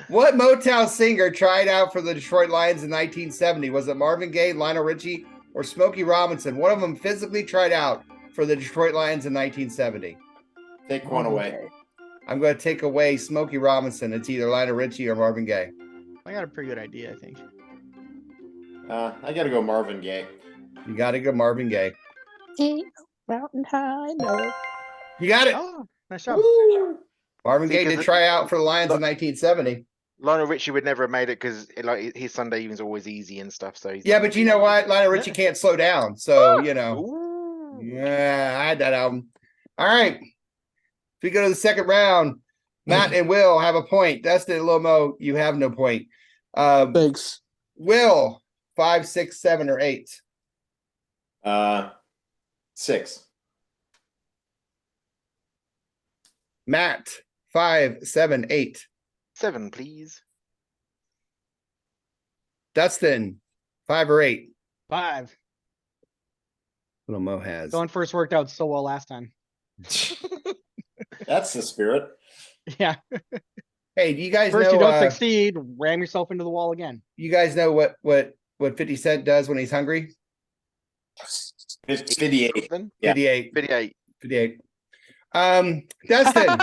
[SPEAKER 9] What Motown singer tried out for the Detroit Lions in 1970? Was it Marvin Gaye, Lionel Richie, or Smokey Robinson? One of them physically tried out for the Detroit Lions in 1970.
[SPEAKER 5] Take one away.
[SPEAKER 9] I'm going to take away Smokey Robinson. It's either Lionel Richie or Marvin Gaye.
[SPEAKER 6] I got a pretty good idea, I think.
[SPEAKER 5] I got to go Marvin Gaye.
[SPEAKER 9] You got to go Marvin Gaye.
[SPEAKER 3] Mountain high, no.
[SPEAKER 9] You got it.
[SPEAKER 6] Oh, nice job.
[SPEAKER 9] Marvin Gaye did try out for the Lions in 1970.
[SPEAKER 4] Lionel Richie would never have made it because his Sunday evening's always easy and stuff. So
[SPEAKER 9] but you know what? Lionel Richie can't slow down. So, Yeah, I had that album. All right. If we go to the second round, Matt and Will have a point. Dustin and Lomo, you have no point.
[SPEAKER 3] Thanks.
[SPEAKER 9] Will, 5, 6, 7, or 8?
[SPEAKER 5] 6.
[SPEAKER 9] Matt, 5, 7, 8.
[SPEAKER 4] 7, please.
[SPEAKER 9] Dustin, 5 or 8?
[SPEAKER 6] 5.
[SPEAKER 9] Little Mo has.
[SPEAKER 6] Going first worked out so well last time.
[SPEAKER 5] That's the spirit.
[SPEAKER 6] Yeah.
[SPEAKER 9] Hey, do you guys
[SPEAKER 6] first
[SPEAKER 9] know?
[SPEAKER 6] You don't succeed, ram yourself into the wall again.
[SPEAKER 9] You guys know what 50 Cent does when he's hungry?
[SPEAKER 5] 58.
[SPEAKER 9] 58. Dustin.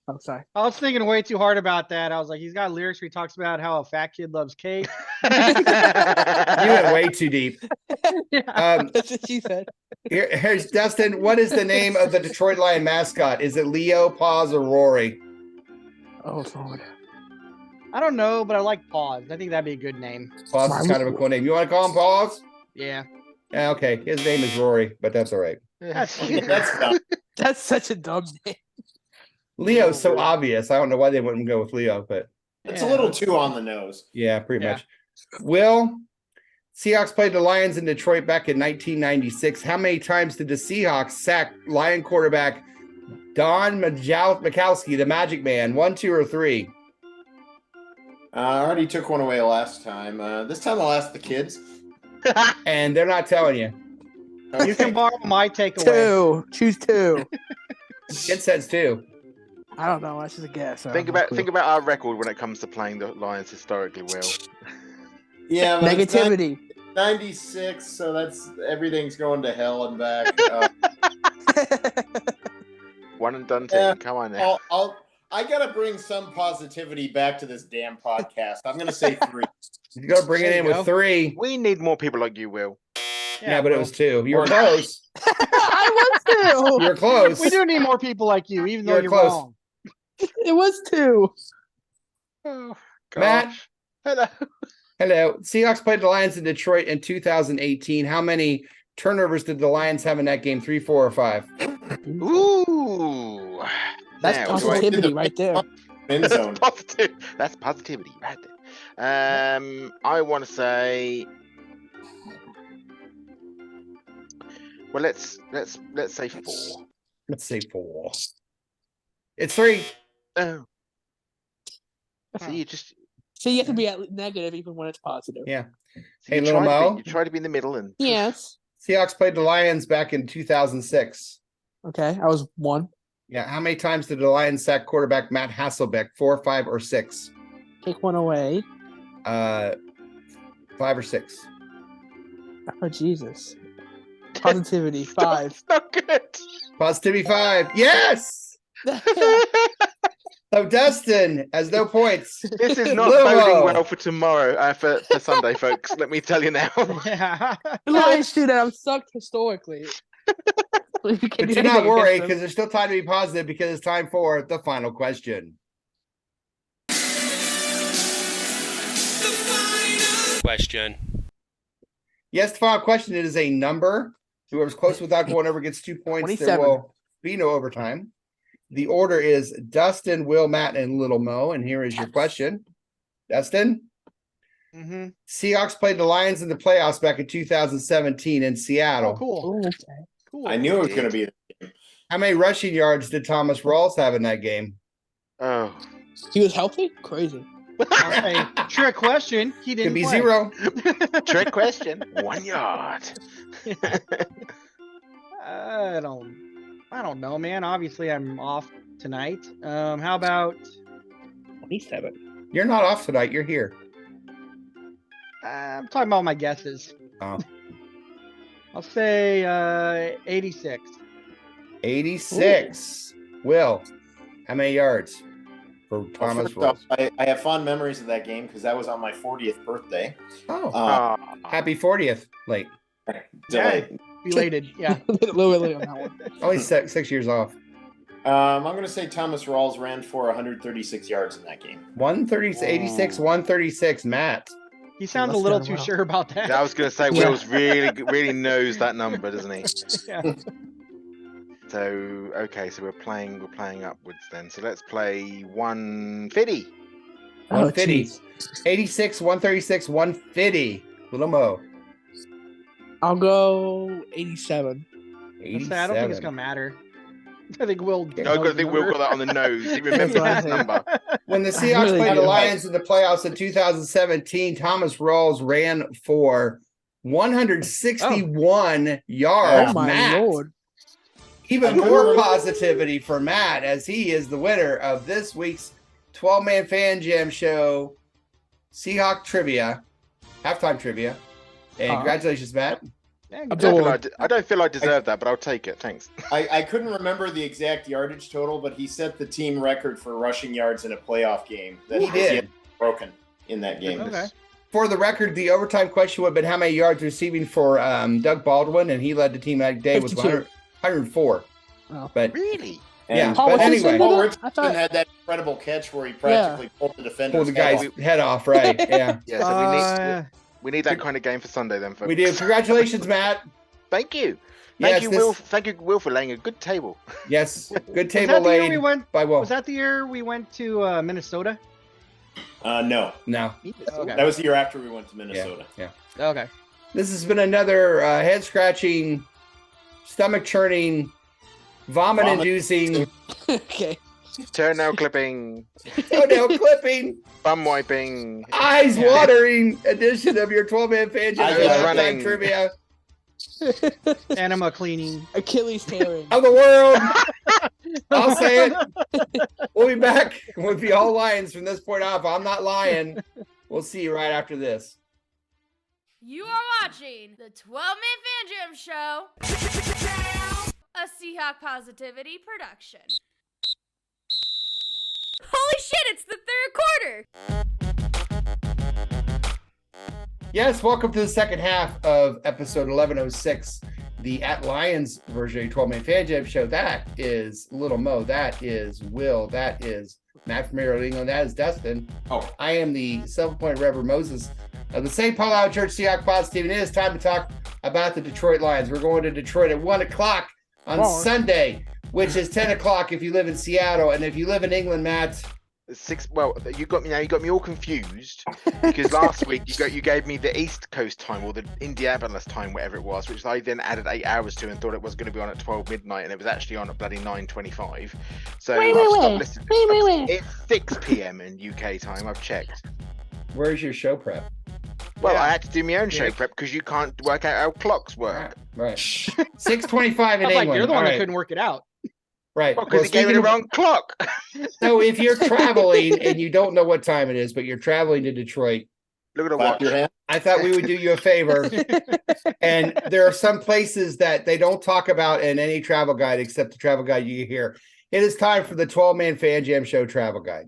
[SPEAKER 3] I'm sorry.
[SPEAKER 6] I was thinking way too hard about that. I was like, he's got lyrics where he talks about how a fat kid loves cake.
[SPEAKER 9] You went way too deep.
[SPEAKER 3] That's what she said.
[SPEAKER 9] Here's Dustin. What is the name of the Detroit Lion mascot? Is it Leo, Paws, or Rory?
[SPEAKER 3] Oh, Lord.
[SPEAKER 6] I don't know, but I like Pause. I think that'd be a good name.
[SPEAKER 9] Pause is kind of a cool name. You want to call him Pause?
[SPEAKER 6] Yeah.
[SPEAKER 9] Yeah, okay. His name is Rory, but that's all right.
[SPEAKER 6] That's
[SPEAKER 5] That's
[SPEAKER 3] That's such a dumb name.
[SPEAKER 9] Leo's so obvious. I don't know why they wouldn't go with Leo, but
[SPEAKER 5] it's a little too on the nose.
[SPEAKER 9] yeah, pretty much. Will, Seahawks played the Lions in Detroit back in 1996. How many times did the Seahawks sack Lion quarterback Don Majkowski, the Magic Man? 1, 2, or 3?
[SPEAKER 5] I already took one away last time. This time I'll ask the kids.
[SPEAKER 9] And they're not telling you.
[SPEAKER 5] Okay.
[SPEAKER 6] You can borrow my takeaway.
[SPEAKER 3] 2. Choose 2.
[SPEAKER 9] It says 2.
[SPEAKER 3] I don't know. That's just a guess.
[SPEAKER 4] Think about our record when it comes to playing the Lions historically, Will.
[SPEAKER 5] Yeah, but it's
[SPEAKER 3] Negativity.
[SPEAKER 5] 96, so that's everything's going to hell and back.
[SPEAKER 4] One and done team. Come on now.
[SPEAKER 5] I gotta bring some positivity back to this damn podcast. I'm gonna say 3.
[SPEAKER 9] You gotta bring it in with 3.
[SPEAKER 4] We need more people like you, Will.
[SPEAKER 9] Yeah, but it was 2. You were close.
[SPEAKER 3] I was 2.
[SPEAKER 9] You were close.
[SPEAKER 6] We do need more people like you, even though you're
[SPEAKER 9] close.
[SPEAKER 6] wrong.
[SPEAKER 3] It was 2.
[SPEAKER 6] Oh,
[SPEAKER 9] Matt.
[SPEAKER 6] Hello.
[SPEAKER 9] Hello. Seahawks played the Lions in Detroit in 2018. How many turnovers did the Lions have in that game? 3, 4, or 5?
[SPEAKER 4] Ooh.
[SPEAKER 3] That's
[SPEAKER 4] Now,
[SPEAKER 3] positivity right there.
[SPEAKER 5] End zone.
[SPEAKER 4] That's positivity right there. I want to say. Well, let's say 4.
[SPEAKER 9] Let's say 4. It's 3.
[SPEAKER 4] Oh. So you just.
[SPEAKER 3] So you have to be at negative even when it's positive.
[SPEAKER 9] Yeah.
[SPEAKER 4] So
[SPEAKER 9] Hey,
[SPEAKER 4] you
[SPEAKER 9] little Mo.
[SPEAKER 4] You try to be in the middle and.
[SPEAKER 3] Yes.
[SPEAKER 9] Seahawks played the Lions back in 2006.
[SPEAKER 3] Okay. I was 1.
[SPEAKER 9] Yeah. How many times did the Lions sack quarterback Matt Hasselbeck? 4, 5, or 6?
[SPEAKER 3] Take 1 away.
[SPEAKER 9] 5 or 6.
[SPEAKER 3] Oh, Jesus. Positivity. 5.
[SPEAKER 4] That's not good.
[SPEAKER 9] Positivity 5. Yes. So Dustin has no points.
[SPEAKER 4] This is not
[SPEAKER 9] Little
[SPEAKER 4] boding
[SPEAKER 9] Mo.
[SPEAKER 4] well for tomorrow, for Sunday, folks. Let me tell you now.
[SPEAKER 6] Yeah.
[SPEAKER 3] The Lions do that. I'm sucked historically.
[SPEAKER 9] But do not worry, because there's still time to be positive because it's time for the final question. Yes, the final question. It is a number. Whoever's close without going over gets 2 points.
[SPEAKER 3] 27.
[SPEAKER 9] There will be no overtime. The order is Dustin, Will, Matt, and Little Mo. And here is your question. Dustin?
[SPEAKER 6] Mm-hmm.
[SPEAKER 9] Seahawks played the Lions in the playoffs back in 2017 in Seattle.
[SPEAKER 6] Oh, cool.
[SPEAKER 3] Okay.
[SPEAKER 6] Cool.
[SPEAKER 5] I knew it was gonna be.
[SPEAKER 9] How many rushing yards did Thomas Rawls have in that game?
[SPEAKER 4] Oh.
[SPEAKER 3] He was healthy? Crazy.
[SPEAKER 6] Hey, trick question. He didn't
[SPEAKER 9] Could be
[SPEAKER 6] play.
[SPEAKER 9] 0.
[SPEAKER 4] Trick question. 1 yard.
[SPEAKER 6] I don't know, man. Obviously, I'm off tonight. How about
[SPEAKER 3] 27.
[SPEAKER 9] You're not off tonight. You're here.
[SPEAKER 6] I'm talking about my guesses.
[SPEAKER 9] Oh.
[SPEAKER 6] I'll say 86.
[SPEAKER 9] 86. Will, how many yards for
[SPEAKER 5] Well,
[SPEAKER 9] Thomas
[SPEAKER 5] first off,
[SPEAKER 9] Rawls?
[SPEAKER 5] I have fond memories of that game because that was on my 40th birthday.
[SPEAKER 9] Oh, happy 40th. Late.
[SPEAKER 5] Delayed.
[SPEAKER 6] Belated, yeah.
[SPEAKER 3] A little bit late on that one.
[SPEAKER 9] Only 6 years off.
[SPEAKER 5] I'm going to say Thomas Rawls ran for 136 yards in that game.
[SPEAKER 9] 86, 136. Matt.
[SPEAKER 6] He sounds a
[SPEAKER 3] Must
[SPEAKER 6] little
[SPEAKER 3] have
[SPEAKER 6] too
[SPEAKER 3] well.
[SPEAKER 6] sure about that.
[SPEAKER 4] I was going to say,
[SPEAKER 3] Yeah.
[SPEAKER 4] Will's really knows that number, doesn't he?
[SPEAKER 6] Yeah.
[SPEAKER 4] So, okay, so we're playing upwards then. So let's play 150.
[SPEAKER 3] Oh,
[SPEAKER 9] 150.
[SPEAKER 3] jeez.
[SPEAKER 9] 86, 136, 150. Little Mo.
[SPEAKER 3] I'll go 87.
[SPEAKER 6] I don't think it's gonna matter. I think Will.
[SPEAKER 4] No, I think Will got that on the nose. He remembers
[SPEAKER 3] That's what I
[SPEAKER 4] that
[SPEAKER 3] think.
[SPEAKER 4] number.
[SPEAKER 9] When the Seahawks
[SPEAKER 3] Really
[SPEAKER 9] played the
[SPEAKER 3] good.
[SPEAKER 9] Lions in the playoffs in 2017, Thomas Rawls ran for 161 yards.
[SPEAKER 3] Oh my
[SPEAKER 9] Matt.
[SPEAKER 3] lord.
[SPEAKER 9] Even more positivity for Matt, as he is the winner of this week's 12-man Fan Jam show, Seahawk Trivia, halftime trivia. And congratulations, Matt.
[SPEAKER 6] Yeah,
[SPEAKER 4] I don't feel I deserve that, but I'll take it. Thanks.
[SPEAKER 5] I couldn't remember the exact yardage total, but he set the team record for rushing yards in a playoff game. That
[SPEAKER 9] He did.
[SPEAKER 5] had broken in that game.
[SPEAKER 6] Okay.
[SPEAKER 9] For the record, the overtime question would have been how many yards receiving for Doug Baldwin, and he led the team that day with
[SPEAKER 3] 52.
[SPEAKER 9] 104.
[SPEAKER 3] Oh.
[SPEAKER 9] But
[SPEAKER 4] Really?
[SPEAKER 5] And
[SPEAKER 2] but anyway.
[SPEAKER 5] Paul Richardson had that incredible catch where he practically pulled the defender's
[SPEAKER 2] head off, right? Yeah.
[SPEAKER 4] Yeah, so we need that kind of game for Sunday then, folks.
[SPEAKER 2] We do. Congratulations, Matt.
[SPEAKER 4] Thank you. Thank you, Will. Thank you, Will, for laying a good table.
[SPEAKER 2] Yes, good table laid by Will.
[SPEAKER 6] Was that the year we went to Minnesota?
[SPEAKER 5] No.
[SPEAKER 6] Okay.
[SPEAKER 5] That was the year after we went to Minnesota.
[SPEAKER 2] Yeah.
[SPEAKER 6] Okay.
[SPEAKER 2] This has been another head-scratching, stomach-churning, vomit-inducing.
[SPEAKER 3] Okay.
[SPEAKER 4] Toenail clipping.
[SPEAKER 2] Bum
[SPEAKER 4] wiping.
[SPEAKER 2] Eyes-watering edition of your 12-man fan
[SPEAKER 4] running
[SPEAKER 2] trivia.
[SPEAKER 6] Anima cleaning.
[SPEAKER 3] Achilles tearing.
[SPEAKER 2] Of the world. I'll say it. We'll be back. We'll be all Lions from this point off. I'm not lying. We'll see you right after this.
[SPEAKER 1] You are watching the 12-Man Fan Jam Show, a Seahawk Positivity production. Holy shit, it's the third quarter!
[SPEAKER 2] Yes, welcome to the second half of episode 1106, the At Lions version of 12-Man Fan Jam Show. That is Little Mo. That is Will. That is Matt from Maryland, England. That is Dustin. I am the self-appointed Reverend Moses of the St. Paul Out Church Seahawk Positive. And it is time to talk about the Detroit Lions. We're going to Detroit at 1 o'clock on Sunday, which is 10 o'clock if you live in Seattle. And if you live in England, Matt...
[SPEAKER 4] Well, you got me all confused because last week you gave me the East Coast time or the Indianapolis time, whatever it was, which I then added 8 hours to and thought it was going to be on at 12 midnight, and it was actually on at bloody 9:25. So
[SPEAKER 3] wait.
[SPEAKER 4] It's 6 p.m. in UK time. I've checked.
[SPEAKER 2] Where's your show prep?
[SPEAKER 4] Well, I had to do my own show prep because you can't work out how clocks work.
[SPEAKER 2] Right. 6:25 in England.
[SPEAKER 6] You're the one that couldn't work it out.
[SPEAKER 2] Right.
[SPEAKER 4] Because he gave me the wrong clock.
[SPEAKER 2] So if you're traveling and you don't know what time it is, but you're traveling to Detroit,
[SPEAKER 4] look at the watch.
[SPEAKER 2] I thought we would do you a favor. And there are some places that they don't talk about in any travel guide except the travel guide you hear. It is time for the 12-Man Fan Jam Show travel guide.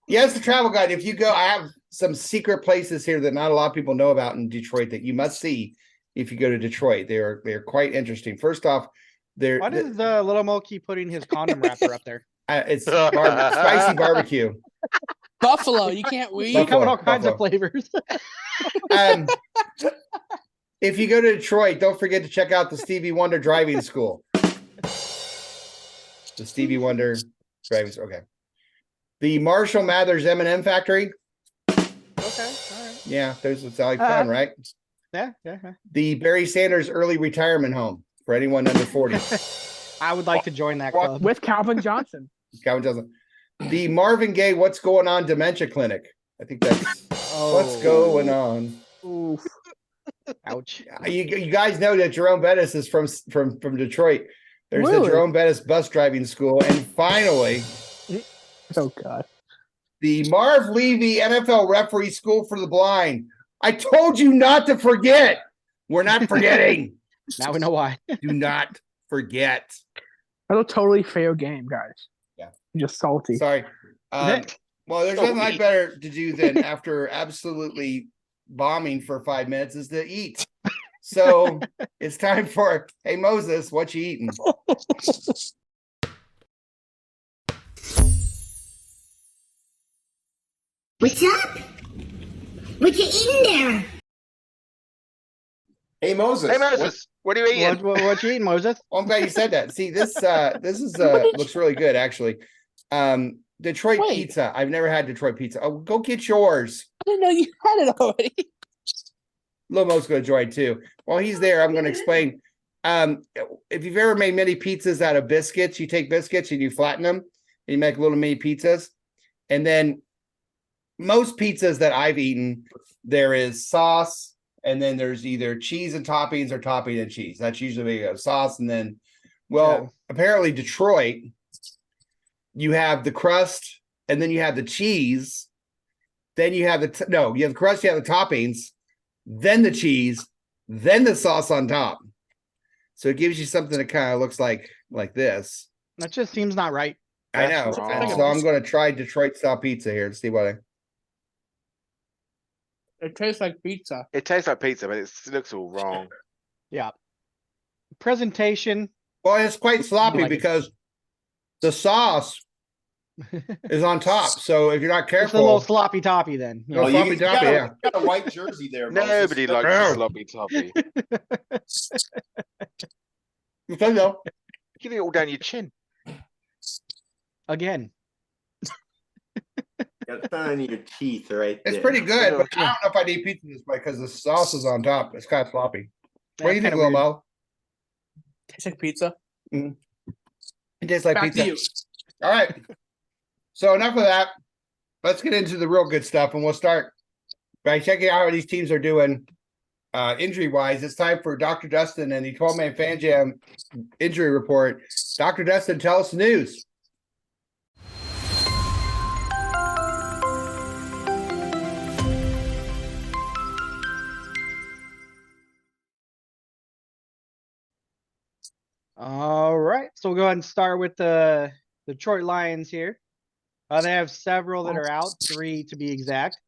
[SPEAKER 2] Yes, the travel guide. If you go, I have some secret places here that not a lot of people know about in Detroit that you must see if you go to Detroit. They're quite interesting. First off,
[SPEAKER 6] why does Little Mo keep putting his condom wrapper up there?
[SPEAKER 2] It's spicy barbecue.
[SPEAKER 3] Buffalo, you can't weed.
[SPEAKER 6] They come in all kinds of flavors.
[SPEAKER 2] If you go to Detroit, don't forget to check out the Stevie Wonder Driving School. The Stevie Wonder Driving School. Okay. The Marshall Mathers M&M Factory.
[SPEAKER 6] Okay, all right.
[SPEAKER 2] Yeah, it's like fun, right?
[SPEAKER 6] Yeah.
[SPEAKER 2] The Barry Sanders Early Retirement Home for anyone under 40.
[SPEAKER 6] I would like to join that club.
[SPEAKER 3] With Calvin Johnson.
[SPEAKER 2] The Marvin Gaye What's Going On Dementia Clinic. I think that's What's Going On.
[SPEAKER 6] Oof. Ouch.
[SPEAKER 2] You guys know that Jerome Bettis is from Detroit. There's the Jerome Bettis Bus Driving School. And finally...
[SPEAKER 3] Oh, God.
[SPEAKER 2] The Marv Levy NFL Referee School for the Blind. I told you not to forget. We're not forgetting.
[SPEAKER 6] Now we know why.
[SPEAKER 2] Do not forget.
[SPEAKER 3] That was a totally fair game, guys.
[SPEAKER 2] Yeah.
[SPEAKER 3] I'm just salty.
[SPEAKER 2] Sorry. Well, there's nothing like better to do than after absolutely bombing for 5 minutes is to eat. So it's time for, hey, Moses, what you eating?
[SPEAKER 11] What's up? What you eating there?
[SPEAKER 5] Hey Moses.
[SPEAKER 4] What are you eating?
[SPEAKER 6] What you eating, Moses?
[SPEAKER 2] Well, I'm glad you said that. See, this is looks really good actually. Detroit pizza. I've never had Detroit pizza. Oh, go get yours.
[SPEAKER 3] I didn't know you had it already.
[SPEAKER 2] Lomo's going to join too. While he's there, I'm going to explain. If you've ever made mini pizzas out of biscuits, you take biscuits and you flatten them and you make little mini pizzas. And then most pizzas that I've eaten, there is sauce, and then there's either cheese and toppings or topping and cheese. That's usually a sauce. And then, apparently Detroit, you have the crust, and then you have the cheese. Then you have you have the crust, you have the toppings, then the cheese, then the sauce on top.
[SPEAKER 9] So it gives you something that kind of looks like this.
[SPEAKER 6] That just seems not right.
[SPEAKER 9] I know.
[SPEAKER 4] That's
[SPEAKER 9] And
[SPEAKER 4] wrong.
[SPEAKER 9] so I'm going to try Detroit style pizza here and see what
[SPEAKER 3] It tastes like pizza.
[SPEAKER 4] It tastes like pizza, but it looks all wrong.
[SPEAKER 6] Yeah. Presentation.
[SPEAKER 9] Well, it's quite sloppy
[SPEAKER 6] like it.
[SPEAKER 9] because the sauce is on top. So if you're not
[SPEAKER 6] It's a
[SPEAKER 9] careful,
[SPEAKER 6] little sloppy toppy then.
[SPEAKER 9] No,
[SPEAKER 6] Yeah.
[SPEAKER 9] sloppy toppy, yeah.
[SPEAKER 5] You got a white jersey there. Moses.
[SPEAKER 4] Nobody likes
[SPEAKER 9] No.
[SPEAKER 4] a sloppy toppy.
[SPEAKER 9] you can go.
[SPEAKER 4] Get it all down your chin.
[SPEAKER 6] Again.
[SPEAKER 5] Got sun on your teeth right there.
[SPEAKER 9] It's pretty good, but I don't know if I'd eat pizza this way because the sauce is on top. It's kind of sloppy. What do you think,
[SPEAKER 6] kinda weird.
[SPEAKER 9] Lomo?
[SPEAKER 3] Tastes like pizza.
[SPEAKER 9] It tastes like
[SPEAKER 3] Back to
[SPEAKER 9] pizza.
[SPEAKER 3] you.
[SPEAKER 9] All right. So enough of that. Let's get into the real good stuff, and we'll start by checking out how these teams are doing injury-wise. It's time for Dr. Dustin and the 12-man Fan Jam injury report. Dr. Dustin, tell us the news.
[SPEAKER 6] All right. So we'll go ahead and start with the Detroit Lions here. They have several that are out, 3 to be exact.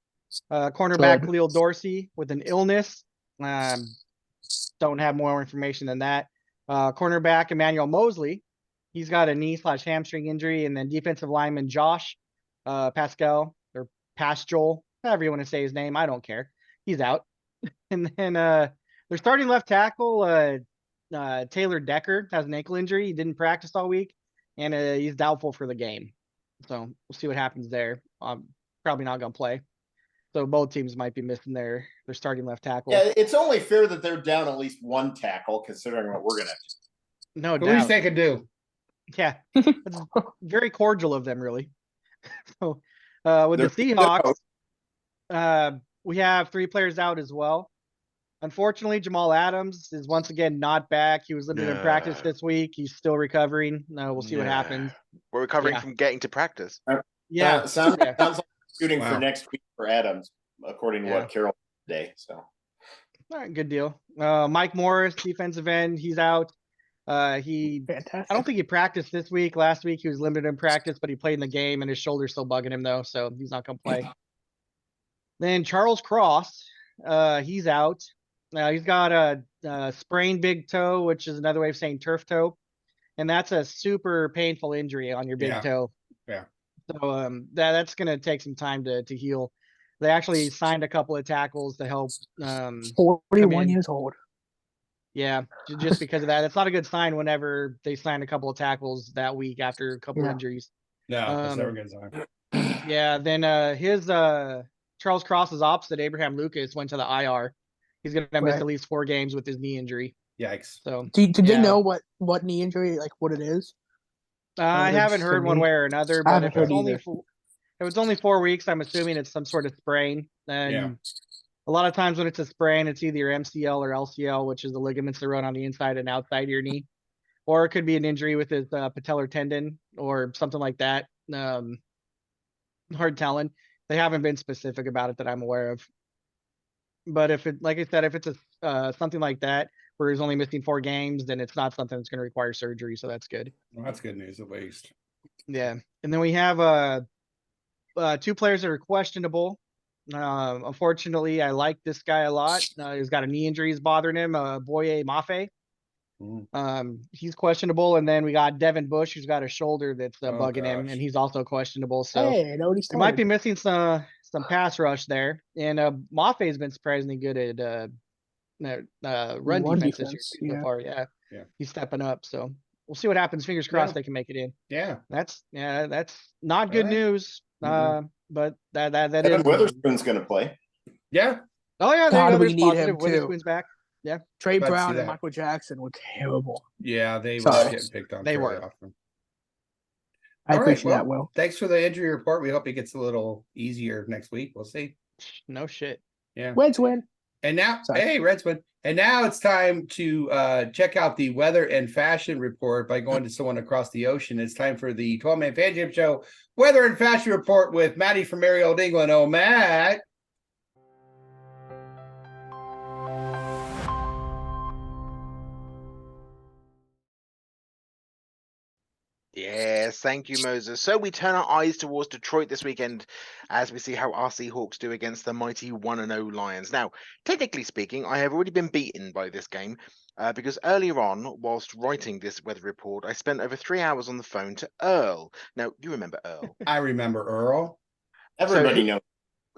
[SPEAKER 6] Cornerback
[SPEAKER 3] Good.
[SPEAKER 6] Khalil Dorsey with an illness. Don't have more information than that. Cornerback Emmanuel Mosley. He's got a knee/hamstring injury. And then defensive lineman Josh Pascal or Pascal, however you want to say his name. I don't care. He's out. And then their starting left tackle, Taylor Decker, has an ankle injury. He didn't practice all week, and he's doubtful for the game. So we'll see what happens there. Probably not going to play. So both teams might be missing their starting left tackle.
[SPEAKER 5] Yeah, it's only fair that they're down at least one tackle, considering what we're gonna do.
[SPEAKER 6] No
[SPEAKER 9] The least
[SPEAKER 6] doubt.
[SPEAKER 9] they can do.
[SPEAKER 6] Yeah, it's very cordial of them, really. So with the Seahawks, we have 3 players out as well. Unfortunately, Jamal Adams is once again not back. He was limited in practice this week. He's still recovering. We'll see what happens.
[SPEAKER 4] We're recovering from getting to practice.
[SPEAKER 6] Yeah.
[SPEAKER 5] Sounds like shooting
[SPEAKER 9] Wow.
[SPEAKER 5] for next week for Adams, according to what Carol said today. So,
[SPEAKER 6] All right, good deal. Mike Morris, defensive end, he's out. I don't think he practiced this week. Last week he was limited in practice, but he played in the game, and his shoulder's still bugging him though, so he's not gonna play. Then Charles Cross, he's out. He's got a sprained big toe, which is another way of saying turf toe, and that's a super painful injury on your big toe.
[SPEAKER 9] Yeah.
[SPEAKER 6] So that's gonna take some time to heal. They actually signed a couple of tackles to help.
[SPEAKER 3] 41 years old.
[SPEAKER 6] Yeah, just because of that. It's not a good sign whenever they sign a couple of tackles that week after a couple injuries.
[SPEAKER 9] No, that's never a good sign.
[SPEAKER 6] Yeah, then his Charles Cross's opposite, Abraham Lucas, went to the IR. He's going to miss at least 4 games with his knee injury.
[SPEAKER 9] Yikes.
[SPEAKER 6] So
[SPEAKER 3] Did they know what knee injury, like what it is?
[SPEAKER 6] I haven't heard one way or another, but if it's only 4 weeks, I'm assuming it's some sort of sprain. And a lot of times when it's a sprain, it's either MCL or LCL, which is the ligaments that run on the inside and outside of your knee. Or it could be an injury with his patellar tendon or something like that. Hard telling. They haven't been specific about it that I'm aware of. But if it, like I said, if it's something like that where he's only missing 4 games, then it's not something that's going to require surgery. So that's good.
[SPEAKER 9] Well, that's good news at least.
[SPEAKER 6] Yeah. And then we have 2 players that are questionable. Unfortunately, I like this guy a lot. He's got a knee injury is bothering him. Boye Mafe. He's questionable, and then we got Devin Bush, who's got a shoulder that's bugging him, and he's also questionable. So
[SPEAKER 3] Hey,
[SPEAKER 6] he might be missing some pass rush there. And Mafe has been surprisingly good at run defense this year so far. Yeah, he's stepping up. So we'll see what happens. Fingers crossed they can make it in.
[SPEAKER 9] Yeah,
[SPEAKER 6] that's not good news. But that
[SPEAKER 5] Evan
[SPEAKER 6] is
[SPEAKER 5] Witherspoon's going to play.
[SPEAKER 9] Yeah.
[SPEAKER 6] Oh yeah,
[SPEAKER 3] God, we
[SPEAKER 6] there's
[SPEAKER 3] need
[SPEAKER 6] positive.
[SPEAKER 3] him
[SPEAKER 6] Witherspoon's
[SPEAKER 3] too.
[SPEAKER 6] back. Yeah.
[SPEAKER 3] Trey
[SPEAKER 9] Glad to see
[SPEAKER 3] Brown and
[SPEAKER 9] that.
[SPEAKER 3] Michael Jackson were terrible.
[SPEAKER 9] Yeah, they
[SPEAKER 3] Sorry.
[SPEAKER 9] were getting picked on.
[SPEAKER 6] They
[SPEAKER 9] fairly
[SPEAKER 6] were.
[SPEAKER 9] often.
[SPEAKER 3] I
[SPEAKER 9] All right,
[SPEAKER 3] appreciate
[SPEAKER 9] well,
[SPEAKER 3] that, Will.
[SPEAKER 9] Thanks for the injury report. We hope it gets a little easier next week. We'll see.
[SPEAKER 6] No shit.
[SPEAKER 9] Yeah.
[SPEAKER 3] Reds win.
[SPEAKER 9] And now,
[SPEAKER 3] Sorry.
[SPEAKER 9] hey, Reds win. And now it's time to check out the weather and fashion report by going to someone across the ocean. It's time for the 12-man Fan Jam Show weather and fashion report with Matty from Merry Old England. Oh, Matt.
[SPEAKER 4] Yes, thank you, Moses. So we turn our eyes towards Detroit this weekend as we see how our Seahawks do against the mighty 1-0 Lions. Now, technically speaking, I have already been beaten by this game because earlier on, whilst writing this weather report, I spent over 3 hours on the phone to Earl. Now, you remember Earl?
[SPEAKER 9] I remember Earl.
[SPEAKER 5] Everybody knows.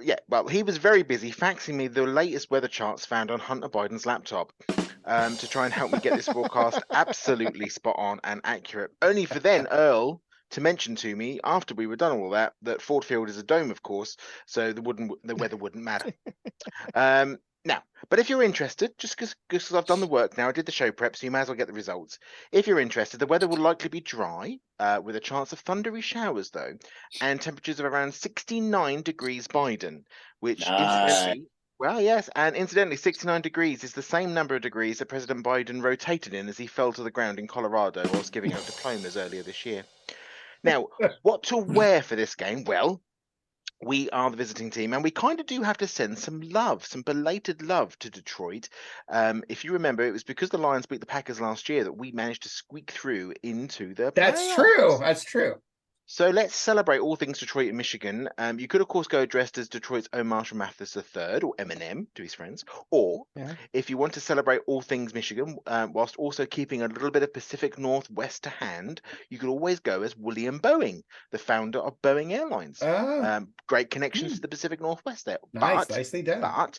[SPEAKER 4] Yeah, well, he was very busy faxing me the latest weather charts found on Hunter Biden's laptop to try and help me get this forecast absolutely spot on and accurate. Only for then Earl to mention to me after we were done all that Ford Field is a dome, of course, so the weather wouldn't matter. Now, but if you're interested, just because I've done the work now, I did the show prep, so you may as well get the results. If you're interested, the weather will likely be dry, with a chance of thundery showers, though, and temperatures of around 69 degrees Biden, which incidentally, well, yes, and incidentally, 69 degrees is the same number of degrees that President Biden rotated in as he fell to the ground in Colorado whilst giving out diplomas earlier this year. Now, what to wear for this game? Well, we are the visiting team, and we kind of do have to send some love, some belated love to Detroit. If you remember, it was because the Lions beat the Packers last year that we managed to squeak through into the
[SPEAKER 9] That's
[SPEAKER 4] playoffs.
[SPEAKER 9] true. That's true.
[SPEAKER 4] So let's celebrate all things Detroit and Michigan. You could, of course, go dressed as Detroit's own Marshall Mathers III, or Eminem to his friends. Or, if you want to celebrate all things Michigan, whilst also keeping a little bit of Pacific Northwest to hand, you could always go as William Boeing, the founder of Boeing Airlines. Great connections to the Pacific Northwest there.
[SPEAKER 9] Nicely done.
[SPEAKER 4] But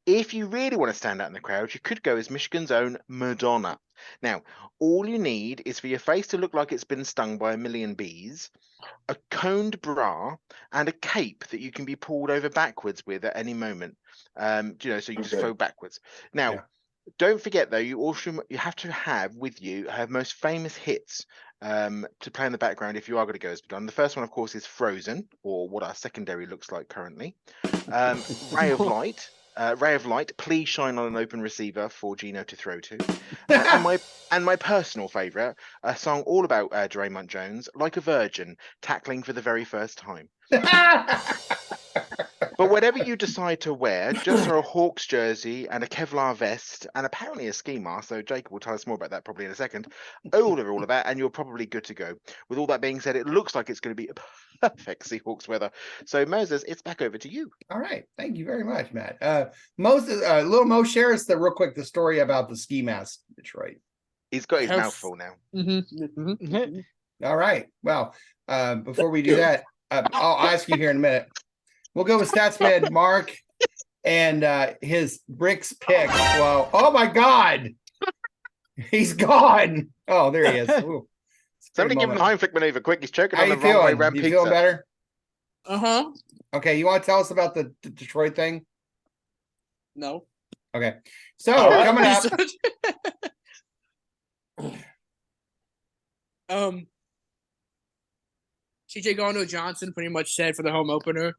[SPEAKER 4] if you really want to stand out in the crowd, you could go as Michigan's own Madonna. Now, all you need is for your face to look like it's been stung by a million bees, a coned bra, and a cape that you can be pulled over backwards with at any moment. So you just flow backwards. Now, don't forget though, you have to have with you her most famous hits to play in the background if you are going to go as Madonna. The first one, of course, is Frozen, or what our secondary looks like currently. Ray of Light. Ray of Light, Please Shine on an Open Receiver for Gino to throw to. and my personal favourite, a song all about Draymond Jones, Like a Virgin, tackling for the very first time. But whatever you decide to wear, just throw a Hawks jersey and a Kevlar vest and apparently a ski mask, so Jacob will tell us more about that probably in a second, all of that, and you're probably good to go. With all that being said, it looks like it's going to be a perfect Seahawks weather. So Moses, it's back over to you.
[SPEAKER 9] All right. Thank you very much, Matt. Moses, little Mo, share us real quick the story about the ski mask Detroit.
[SPEAKER 4] He's got his mouth full now.
[SPEAKER 9] All right. Well, before we do that, I'll ask you here in a minute. We'll go with Statsman Mark and his bricks pick. Well, oh my God, he's gone. Oh, there he is. Ooh,
[SPEAKER 4] somebody give him the Heimlich maneuver quick. He's choking on the
[SPEAKER 9] feeling?
[SPEAKER 4] wrong way around pizza.
[SPEAKER 9] You feeling better?
[SPEAKER 3] Okay,
[SPEAKER 9] you want to tell us about the Detroit thing?
[SPEAKER 3] No.
[SPEAKER 9] Okay, so coming up.
[SPEAKER 3] CJ Gardner-Johnson pretty much said for the home opener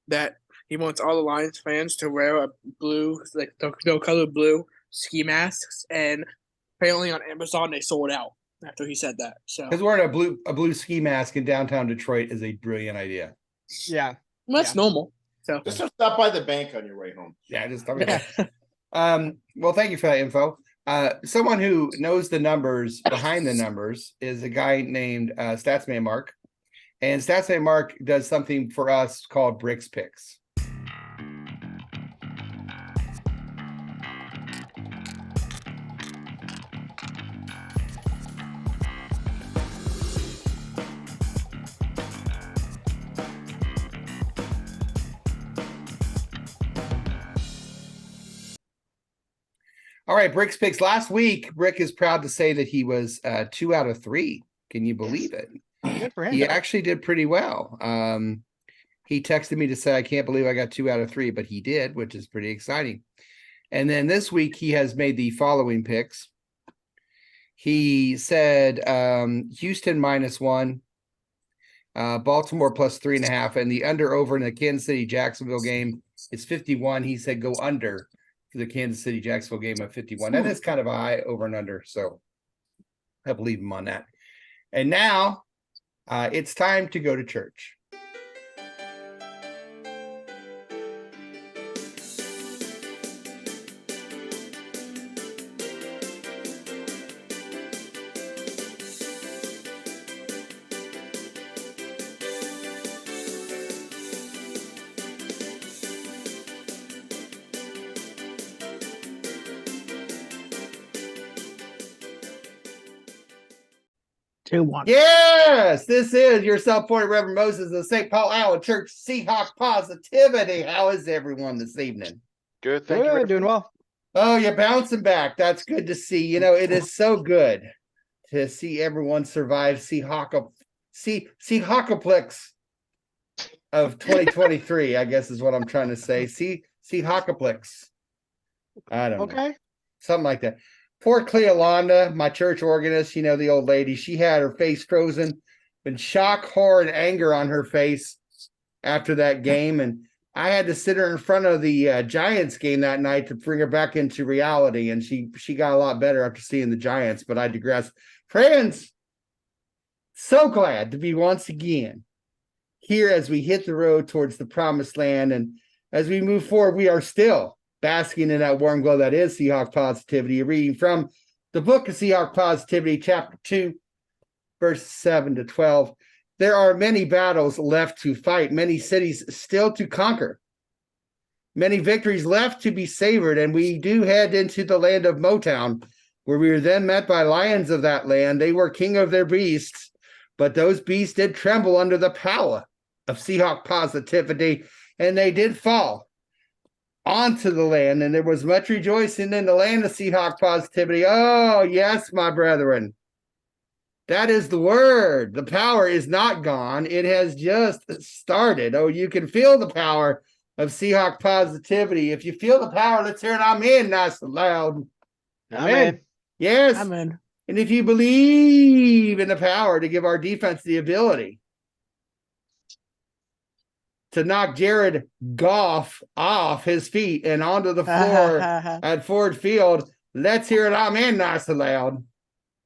[SPEAKER 3] that he wants all the Lions fans to wear a blue, like no color blue ski masks, and apparently on Amazon they sold out after he said that. So
[SPEAKER 9] because wearing a blue ski mask in downtown Detroit is a brilliant idea.
[SPEAKER 6] Yeah,
[SPEAKER 3] well, that's normal. So
[SPEAKER 5] just stop by the bank on your way home.
[SPEAKER 9] Yeah, just stop by. Well, thank you for that info. Someone who knows the numbers behind the numbers is a guy named Statsman Mark. And Statsman Mark does something for us called Bricks Picks. All right, Bricks Picks. Last week, Brick is proud to say that he was 2 out of 3. Can you believe it?
[SPEAKER 6] Good for him.
[SPEAKER 9] He actually did pretty well. He texted me to say, I can't believe I got 2 out of 3, but he did, which is pretty exciting. And then this week he has made the following picks. He said Houston -1, Baltimore +3.5, and the under over in the Kansas City Jacksonville game is 51. He said go under for the Kansas City Jacksonville game of 51. That is kind of a high over and under, so I believe him on that. And now it's time to go to church.
[SPEAKER 3] 2-1.
[SPEAKER 2] Yes, this is your self-appointed Reverend Moses of the St. Paul Allen Church Seahawk Positivity. How is everyone this evening?
[SPEAKER 4] Good, thank you.
[SPEAKER 6] Doing well.
[SPEAKER 2] Oh, you're bouncing back. That's good to see. You know, it is so good to see everyone survive Seahawkaplex of 2023, I guess is what I'm trying to say. Seahawkaplex. I don't know.
[SPEAKER 6] Okay.
[SPEAKER 2] Something like that. Poor Cleolanda, my church organist, you know, the old lady, she had her face frozen, been shock, horror, and anger on her face after that game. And I had to sit her in front of the Giants game that night to bring her back into reality. And she got a lot better after seeing the Giants, but I digress. Friends, so glad to be once again here as we hit the road towards the promised land. And as we move forward, we are still basking in that warm glow that is Seahawk Positivity. Reading from the book of Seahawk Positivity, chapter 2, verse 7 to 12. There are many battles left to fight, many cities still to conquer, many victories left to be savored, and we do head into the land of Motown, where we were then met by lions of that land. They were king of their beasts, but those beasts did tremble under the power of Seahawk Positivity, and they did fall onto the land, and there was much rejoicing in the land of Seahawk Positivity. Oh, yes, my brethren. That is the word. The power is not gone. It has just started. Oh, you can feel the power of Seahawk Positivity. If you feel the power, let's hear it. I'm in nice and loud.
[SPEAKER 6] I'm in.
[SPEAKER 2] Yes.
[SPEAKER 3] I'm in.
[SPEAKER 2] And if you believe in the power to give our defense the ability to knock Jared Goff off his feet and onto the floor at Ford Field, let's hear it. I'm in nice and loud.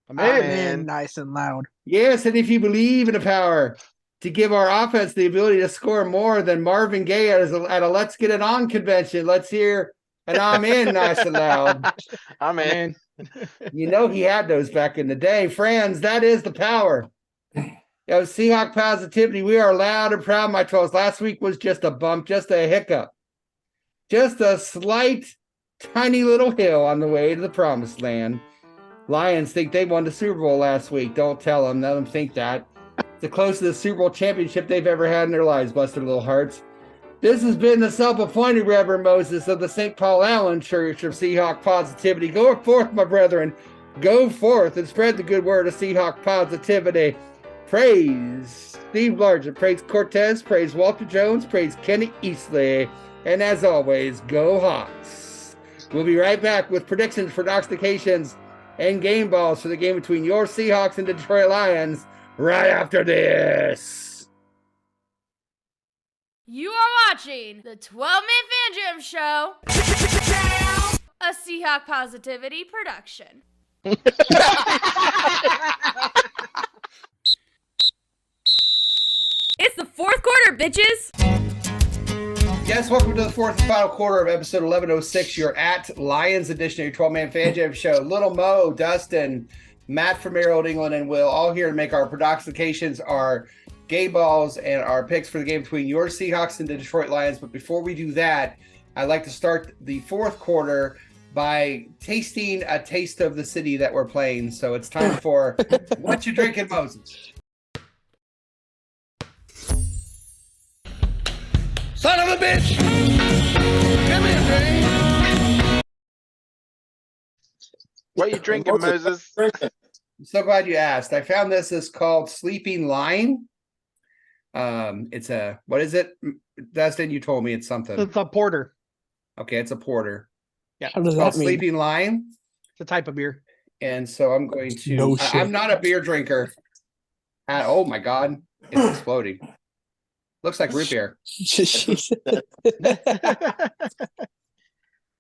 [SPEAKER 6] I'm
[SPEAKER 3] in nice and loud.
[SPEAKER 2] Yes, and if you believe in the power to give our offense the ability to score more than Marvin Gaye at a Let's Get It On convention, let's hear an I'm in nice and loud.
[SPEAKER 4] I'm in.
[SPEAKER 2] You know he had those back in the day. Friends, that is the power. Seahawk Positivity, we are loud and proud, my 12s. Last week was just a bump, just a hiccup. Just a slight, tiny little hill on the way to the promised land. Lions think they won the Super Bowl last week. Don't tell them. Let them think that. It's the closest Super Bowl championship they've ever had in their lives, bless their little hearts. This has been the self-appointed Reverend Moses of the St. Paul Allen Church of Seahawk Positivity. Go forth, my brethren. Go forth and spread the good word of Seahawk Positivity. Praise Steve Largent, praise Cortez, praise Walter Jones, praise Kenny Eastley, and as always, go Hawks. We'll be right back with predictions, prognostications, and game balls for the game between your Seahawks and Detroit Lions right after this.
[SPEAKER 1] You are watching the 12-Man Fan Jam Show, a Seahawk Positivity production. It's the fourth quarter, bitches.
[SPEAKER 2] Yes, welcome to the fourth and final quarter of episode 1106. You're at Lions edition of your 12-Man Fan Jam Show. Little Mo, Dustin, Matt from Maryland, England, and Will all here to make our prognostications, our game balls, and our picks for the game between your Seahawks and the Detroit Lions. But before we do that, I'd like to start the fourth quarter by tasting a taste of the city that we're playing. So it's time for What You Drinking, Moses?
[SPEAKER 7] Son of a bitch! Give me a drink!
[SPEAKER 4] What are you drinking, Moses?
[SPEAKER 2] I'm so glad you asked. I found this is called Sleeping Lion. It's a, what is it? Dustin, you told me it's something.
[SPEAKER 6] It's a porter.
[SPEAKER 2] Okay, it's a porter.
[SPEAKER 6] Yeah.
[SPEAKER 3] How does
[SPEAKER 2] It's called
[SPEAKER 3] that mean?
[SPEAKER 2] Sleeping Lion.
[SPEAKER 6] It's a type of beer.
[SPEAKER 2] And so I'm going to,
[SPEAKER 3] No shit.
[SPEAKER 2] I'm not a beer drinker. Oh my God, it's exploding. Looks like root beer.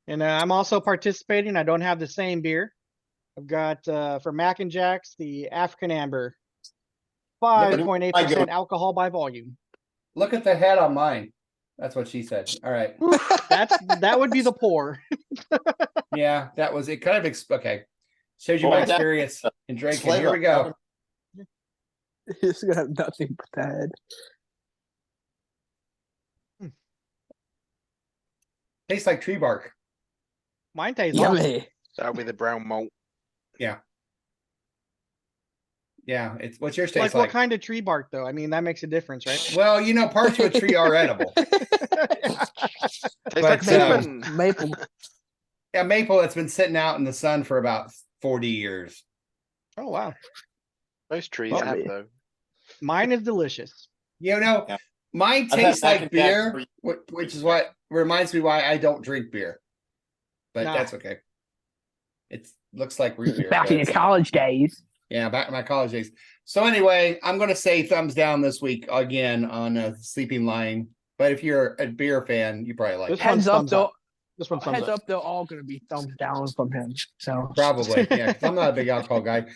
[SPEAKER 6] And I'm also participating. I don't have the same beer. I've got for Mac and Jack's the African Amber, 5.8% alcohol by volume.
[SPEAKER 2] Look at the head on mine. That's what she said. All right.
[SPEAKER 6] That would be the pour.
[SPEAKER 2] Yeah, that was it. Kind of okay. Shows you my experience in drinking. Here we go.
[SPEAKER 3] It's gonna have nothing but the head.
[SPEAKER 2] Tastes like tree bark.
[SPEAKER 6] Mine tastes awesome.
[SPEAKER 3] Yummy.
[SPEAKER 4] That'll be the brown malt.
[SPEAKER 2] Yeah. Yeah, what's your taste like?
[SPEAKER 6] What kind of tree bark though? I mean, that makes a difference, right?
[SPEAKER 2] Well, parts of a tree are edible.
[SPEAKER 4] Tastes like
[SPEAKER 3] maple.
[SPEAKER 2] Yeah, maple that's been sitting out in the sun for about 40 years.
[SPEAKER 6] Oh wow.
[SPEAKER 4] Most trees have though.
[SPEAKER 6] Mine is delicious.
[SPEAKER 2] Mine tastes like beer, which is what reminds me why I don't drink beer. But that's okay. It looks like root beer.
[SPEAKER 3] Back in your college days.
[SPEAKER 2] Yeah, back in my college days. So anyway, I'm going to say thumbs down this week again on Sleeping Lion. But if you're a beer fan, you probably like it.
[SPEAKER 3] Heads up, though. Heads up, they're all going to be thumbs down from him. So
[SPEAKER 2] probably, yeah. 'Cause I'm not a big alcohol guy.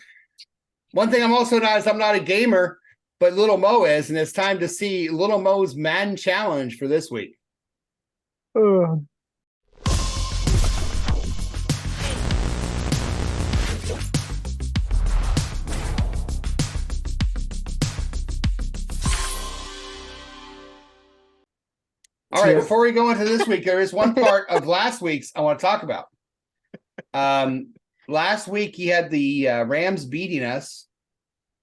[SPEAKER 2] One thing I'm also not is I'm not a gamer, but Little Mo is, and it's time to see Little Mo's Madden Challenge for this week. All right, before we go into this week, there is one part of last week's I want to talk about. Last week, he had the Rams beating us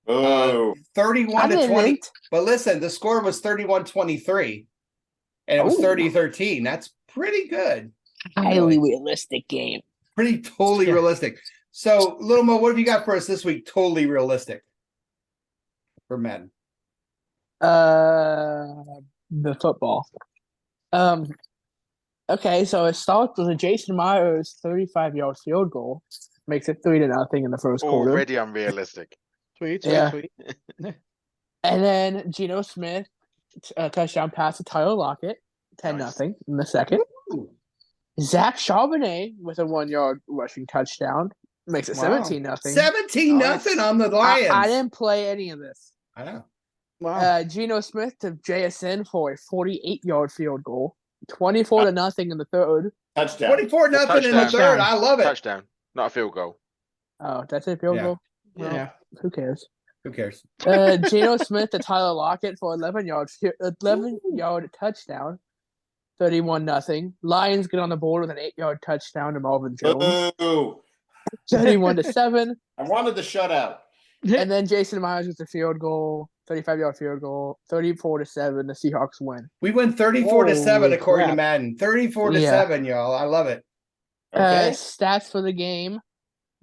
[SPEAKER 2] 31-20. But listen, the score was 31-23, and it was 30-13. That's pretty good.
[SPEAKER 3] Highly realistic game.
[SPEAKER 2] Pretty totally realistic. So, Little Mo, what have you got for us this week? Totally realistic for men.
[SPEAKER 3] The football. Okay, so it starts with a Jason Myers 35-yard field goal. Makes it 3-0 in the first quarter.
[SPEAKER 4] Already unrealistic.
[SPEAKER 6] Sweet.
[SPEAKER 3] And then Geno Smith, touchdown pass to Tyler Lockett, 10-0 in the second. Zach Charbonnet with a 1-yard rushing touchdown. Makes it 17-0.
[SPEAKER 2] 17-0 on the Lions.
[SPEAKER 3] I didn't play any of this.
[SPEAKER 2] I know.
[SPEAKER 3] Wow. Geno Smith to JSN for a 48-yard field goal. 24-0 in the third.
[SPEAKER 5] Touchdown.
[SPEAKER 2] 24-0 in the third. I love it.
[SPEAKER 4] Touchdown, not a field goal.
[SPEAKER 3] Oh, that's a field goal? Well,
[SPEAKER 6] yeah.
[SPEAKER 3] Who cares?
[SPEAKER 2] Who cares?
[SPEAKER 3] Geno Smith to Tyler Lockett for 11-yard touchdown. 31-0. Lions get on the board with an 8-yard touchdown to Marvin Jones. 31-7.
[SPEAKER 5] I wanted the shutout.
[SPEAKER 3] And then Jason Myers with the field goal, 35-yard field goal, 34-7. The Seahawks win.
[SPEAKER 2] We win 34-7 according to Madden. 34-7, y'all. I love it.
[SPEAKER 5] Okay.
[SPEAKER 3] Stats for the game: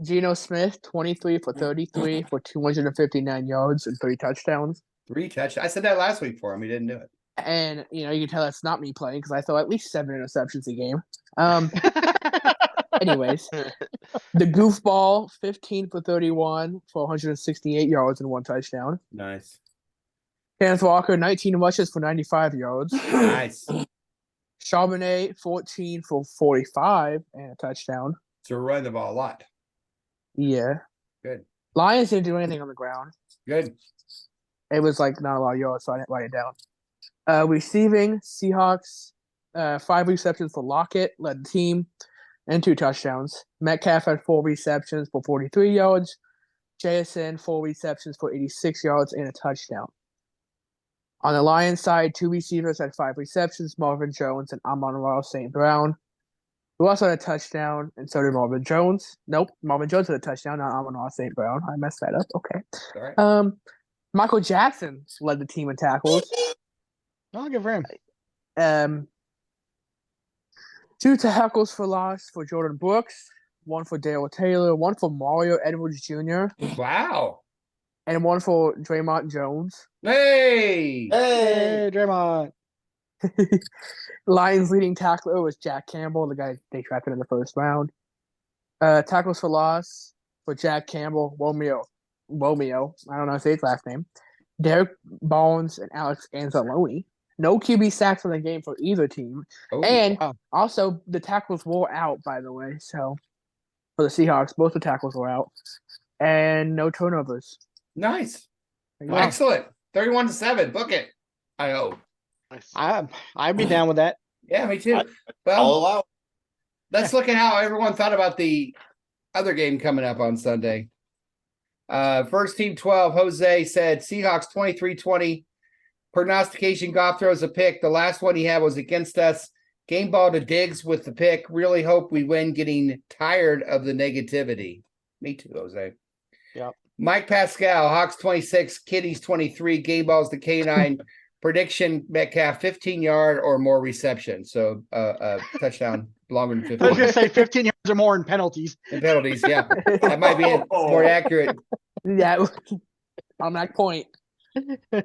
[SPEAKER 3] Geno Smith 23 for 33 for 259 yards and 3 touchdowns.
[SPEAKER 2] 3 touchdowns. I said that last week for him. He didn't do it.
[SPEAKER 3] And you can tell that's not me playing because I throw at least 7 interceptions a game. Anyways, the goofball 15 for 31 for 168 yards and 1 touchdown.
[SPEAKER 2] Nice.
[SPEAKER 3] Kenneth Walker 19 rushes for 95 yards.
[SPEAKER 2] Nice.
[SPEAKER 3] Charbonnet 14 for 45 and a touchdown.
[SPEAKER 2] So we're running the ball a lot.
[SPEAKER 3] Yeah.
[SPEAKER 2] Good.
[SPEAKER 3] Lions didn't do anything on the ground.
[SPEAKER 2] Good.
[SPEAKER 3] It was not a lot of yards, so I didn't write it down. Receiving Seahawks, 5 receptions for Lockett, led the team, and 2 touchdowns. Metcalf had 4 receptions for 43 yards. JSN 4 receptions for 86 yards and a touchdown. On the Lions side, 2 receivers had 5 receptions, Marvin Jones and Amon-Ra St. Brown. Who also had a touchdown, and so did Marvin Jones. Nope, Marvin Jones had a touchdown, not Amon-Ra St. Brown. I messed that up. Okay.
[SPEAKER 2] All right.
[SPEAKER 3] Michael Jackson led the team in tackles.
[SPEAKER 6] Oh, good for him.
[SPEAKER 3] 2 tackles for loss for Jordan Brooks, 1 for Dale Taylor, 1 for Mario Edwards Jr.
[SPEAKER 2] Wow.
[SPEAKER 3] And 1 for Draymond Jones.
[SPEAKER 2] Hey,
[SPEAKER 6] Draymond.
[SPEAKER 3] Lions leading tackler was Jack Campbell, the guy they drafted in the first round. Tackles for loss for Jack Campbell, Romeo, I don't know how to say his last name, Derek Barnes, and Alex Anzalone. No QB sacks in the game for either team. Also, the tackles were out, by the way. So, for the Seahawks, both the tackles were out. And no turnovers.
[SPEAKER 2] Nice. Excellent. 31-7. Book it. I hope.
[SPEAKER 6] I'd be down with that.
[SPEAKER 2] Yeah, me too. Well, let's look at how everyone thought about the other game coming up on Sunday. First team 12, Jose said Seahawks 23-20. Prognostication, Goff throws a pick. The last one he had was against us. Game ball to Diggs with the pick. Really hope we win, getting tired of the negativity. Me too, Jose.
[SPEAKER 6] Yep.
[SPEAKER 9] Mike Pascal, Hawks 26, Kitties 23, game balls to K9. Prediction, Metcalf 15-yard or more reception. So touchdown longer than 15.
[SPEAKER 6] I was going to say 15 yards or more in penalties.
[SPEAKER 9] In penalties, yeah. That might be more accurate.
[SPEAKER 3] Yeah, on that point.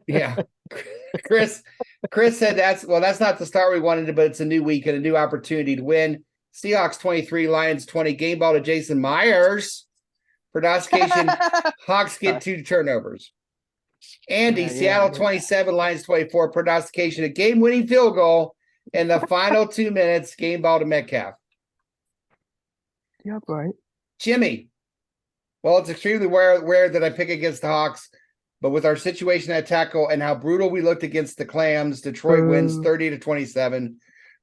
[SPEAKER 9] Yeah. Chris said that's not the start we wanted, but it's a new week and a new opportunity to win. Seahawks 23, Lions 20, game ball to Jason Myers. Pronostication, Hawks get 2 turnovers. Andy, Seattle 27, Lions 24, prognostication, a game-winning field goal in the final 2 minutes, game ball to Metcalf.
[SPEAKER 3] Yep, right.
[SPEAKER 9] Jimmy, well, it's extremely rare that I pick against the Hawks, but with our situation at tackle and how brutal we looked against the Clams, Detroit wins 30-27.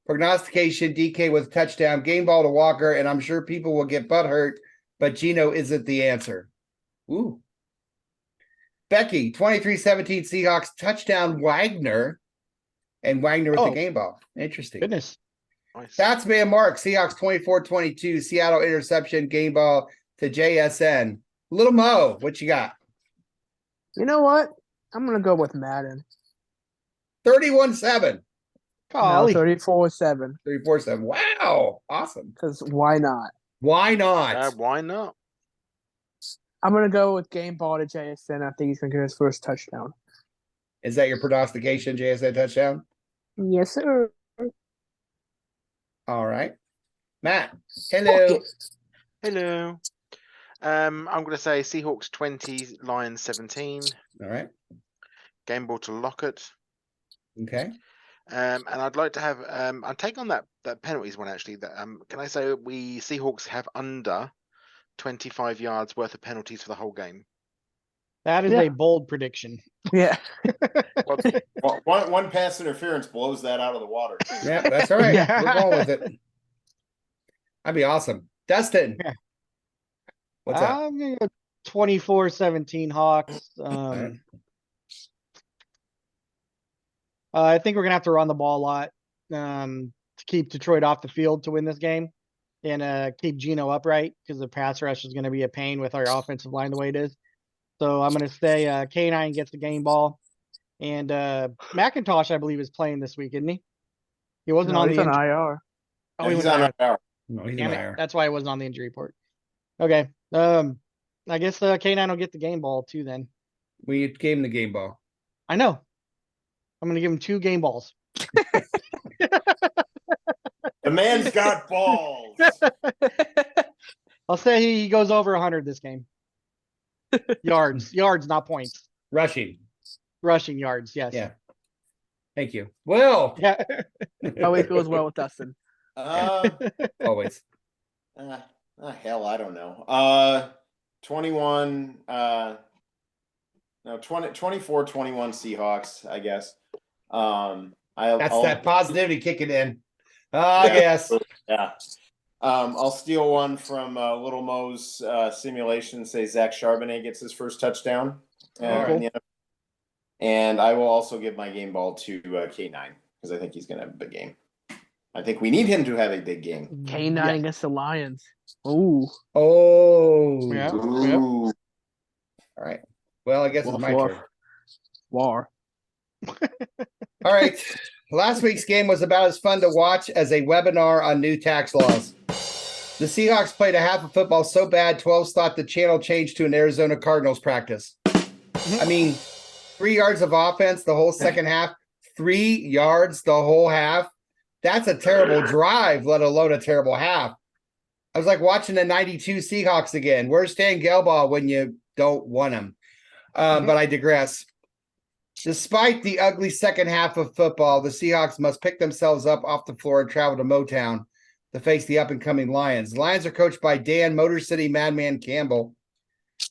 [SPEAKER 9] Prognostication, DK with touchdown, game ball to Walker, and I'm sure people will get butthurt, but Geno isn't the answer. Ooh. Becky, 23-17 Seahawks, touchdown Wagner, and Wagner with the game ball. Interesting.
[SPEAKER 6] Goodness.
[SPEAKER 4] Nice.
[SPEAKER 9] That's man Mark, Seahawks 24-22, Seattle interception, game ball to JSN. Little Mo, what you got?
[SPEAKER 3] You know what? I'm going to go with Madden.
[SPEAKER 9] 31-7.
[SPEAKER 3] No, 34-7.
[SPEAKER 9] 34-7. Wow. Awesome.
[SPEAKER 3] Because why not?
[SPEAKER 9] Why not?
[SPEAKER 4] Why not?
[SPEAKER 3] I'm going to go with game ball to JSN. I think he's going to get his first touchdown.
[SPEAKER 9] Is that your prognostication, JSN touchdown?
[SPEAKER 3] Yes, sir.
[SPEAKER 9] All right. Matt, hello.
[SPEAKER 4] Hello. I'm going to say Seahawks 20, Lions 17.
[SPEAKER 9] All right.
[SPEAKER 4] Game ball to Lockett.
[SPEAKER 9] Okay.
[SPEAKER 4] And I'd like to have I'll take on that penalties one actually. That can I say we Seahawks have under 25 yards worth of penalties for the whole game?
[SPEAKER 6] That is a bold prediction.
[SPEAKER 3] Yeah.
[SPEAKER 5] Well, one pass interference blows that out of the water.
[SPEAKER 9] Yeah, that's all right. We're going with it. That'd be awesome. Dustin.
[SPEAKER 6] Yeah.
[SPEAKER 9] What's up?
[SPEAKER 6] I'm going to go 24-17 Hawks. I think we're going to have to run the ball a lot to keep Detroit off the field to win this game and keep Geno upright because the pass rush is going to be a pain with our offensive line the way it is. So I'm going to say K9 gets the game ball. And McIntosh, I believe, is playing this week, isn't he? He wasn't on the injury.
[SPEAKER 3] IR.
[SPEAKER 6] Oh,
[SPEAKER 5] He's on IR.
[SPEAKER 9] No, he's
[SPEAKER 6] Damn
[SPEAKER 9] an
[SPEAKER 6] it.
[SPEAKER 9] IR.
[SPEAKER 6] That's why I wasn't on the injury report. Okay. I guess K9 will get the game ball too then.
[SPEAKER 9] We gave him the game ball.
[SPEAKER 6] I know. I'm going to give him 2 game balls.
[SPEAKER 5] The man's got balls.
[SPEAKER 6] I'll say he goes over 100 this game. Yards, not points.
[SPEAKER 9] Rushing
[SPEAKER 6] yards, yes.
[SPEAKER 9] Yeah. Thank you. Well.
[SPEAKER 6] Yeah.
[SPEAKER 3] Always goes well with Dustin.
[SPEAKER 9] Always.
[SPEAKER 5] Hell, I don't know. 21. No, 24-21 Seahawks, I guess.
[SPEAKER 9] That's that positivity kicking in. I guess.
[SPEAKER 5] Yeah. I'll steal one from Little Mo's simulation. Say Zach Charbonnet gets his first touchdown. And I will also give my game ball to K9 because I think he's going to have a big game. I think we need him to have a big game.
[SPEAKER 3] K9 against the Lions. Ooh.
[SPEAKER 9] Oh.
[SPEAKER 6] Yeah.
[SPEAKER 5] Ooh.
[SPEAKER 9] All right. Well, I guess it's my turn.
[SPEAKER 3] War.
[SPEAKER 9] All right. Last week's game was about as fun to watch as a webinar on new tax laws. The Seahawks played a half of football so bad, 12s thought the channel changed to an Arizona Cardinals practice. I mean, 3 yards of offense the whole second half, 3 yards the whole half. That's a terrible drive, let alone a terrible half. I was like watching the 92 Seahawks again. Where's Stan Gelbaugh when you don't want him? But I digress. Despite the ugly second half of football, the Seahawks must pick themselves up off the floor and travel to Motown to face the up-and-coming Lions. The Lions are coached by Dan Motor City Madman Campbell,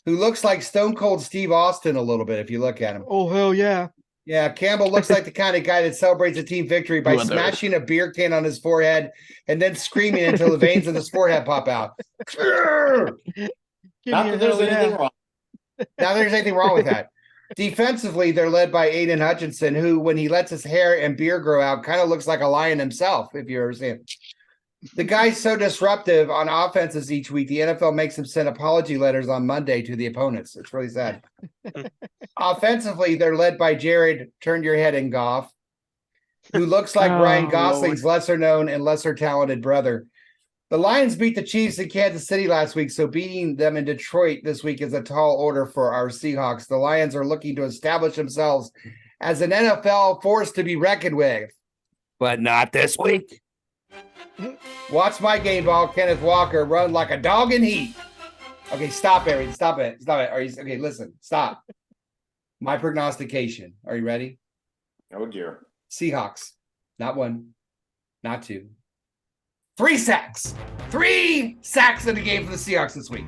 [SPEAKER 9] who looks like Stone Cold Steve Austin a little bit if you look at him.
[SPEAKER 6] Oh, hell yeah.
[SPEAKER 9] Yeah, Campbell looks like the kind of guy that celebrates a team victory by smashing a beer can on his forehead and then screaming until the veins in his forehead pop out.
[SPEAKER 5] Not that there's anything wrong.
[SPEAKER 9] Not that there's anything wrong with that. Defensively, they're led by Aiden Hutchinson, who, when he lets his hair and beard grow out, kind of looks like a lion himself, if you ever see him. The guy's so disruptive on offenses each week. The NFL makes him send apology letters on Monday to the opponents. It's really sad. Offensively, they're led by Jared, turn your head in Goff, who looks like Ryan Gosling's lesser known and lesser talented brother. The Lions beat the Chiefs in Kansas City last week, so beating them in Detroit this week is a tall order for our Seahawks. The Lions are looking to establish themselves as an NFL force to be reckoned with. But not this week. Watch my game ball, Kenneth Walker, run like a dog in heat. Okay, stop, Aaron. Stop it. Okay, listen. Stop. My prognostication. Are you ready?
[SPEAKER 5] Oh, dear.
[SPEAKER 9] Seahawks. Not one. Not two. 3 sacks. 3 sacks in the game for the Seahawks this week.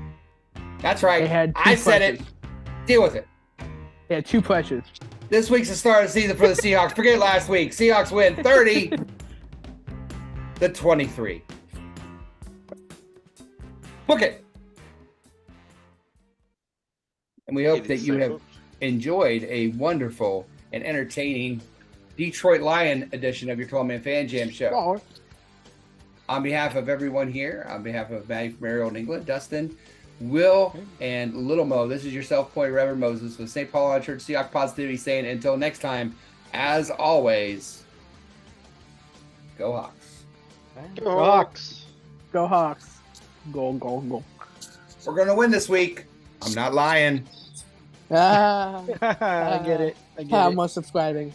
[SPEAKER 9] That's right. I said it. Deal with it.
[SPEAKER 3] Yeah, 2 pressures.
[SPEAKER 9] This week's the start of the season for the Seahawks. Forget last week. Seahawks win 30-23. Book it. And we hope that you have enjoyed a wonderful and entertaining Detroit Lion edition of your 12-Man Fan Jam show.
[SPEAKER 3] Oh.
[SPEAKER 9] On behalf of everyone here, on behalf of Maddie from Maryland, England, Dustin, Will, and Little Mo, this is your self-appointed Reverend Moses with St. Paul Church Seahawk Positivity saying, until next time, as always, go Hawks.
[SPEAKER 6] Go Hawks.
[SPEAKER 3] Go Hawks. Go, go, go.
[SPEAKER 9] We're going to win this week. I'm not lying.
[SPEAKER 3] I
[SPEAKER 6] get it.
[SPEAKER 3] I'm unsubscribing.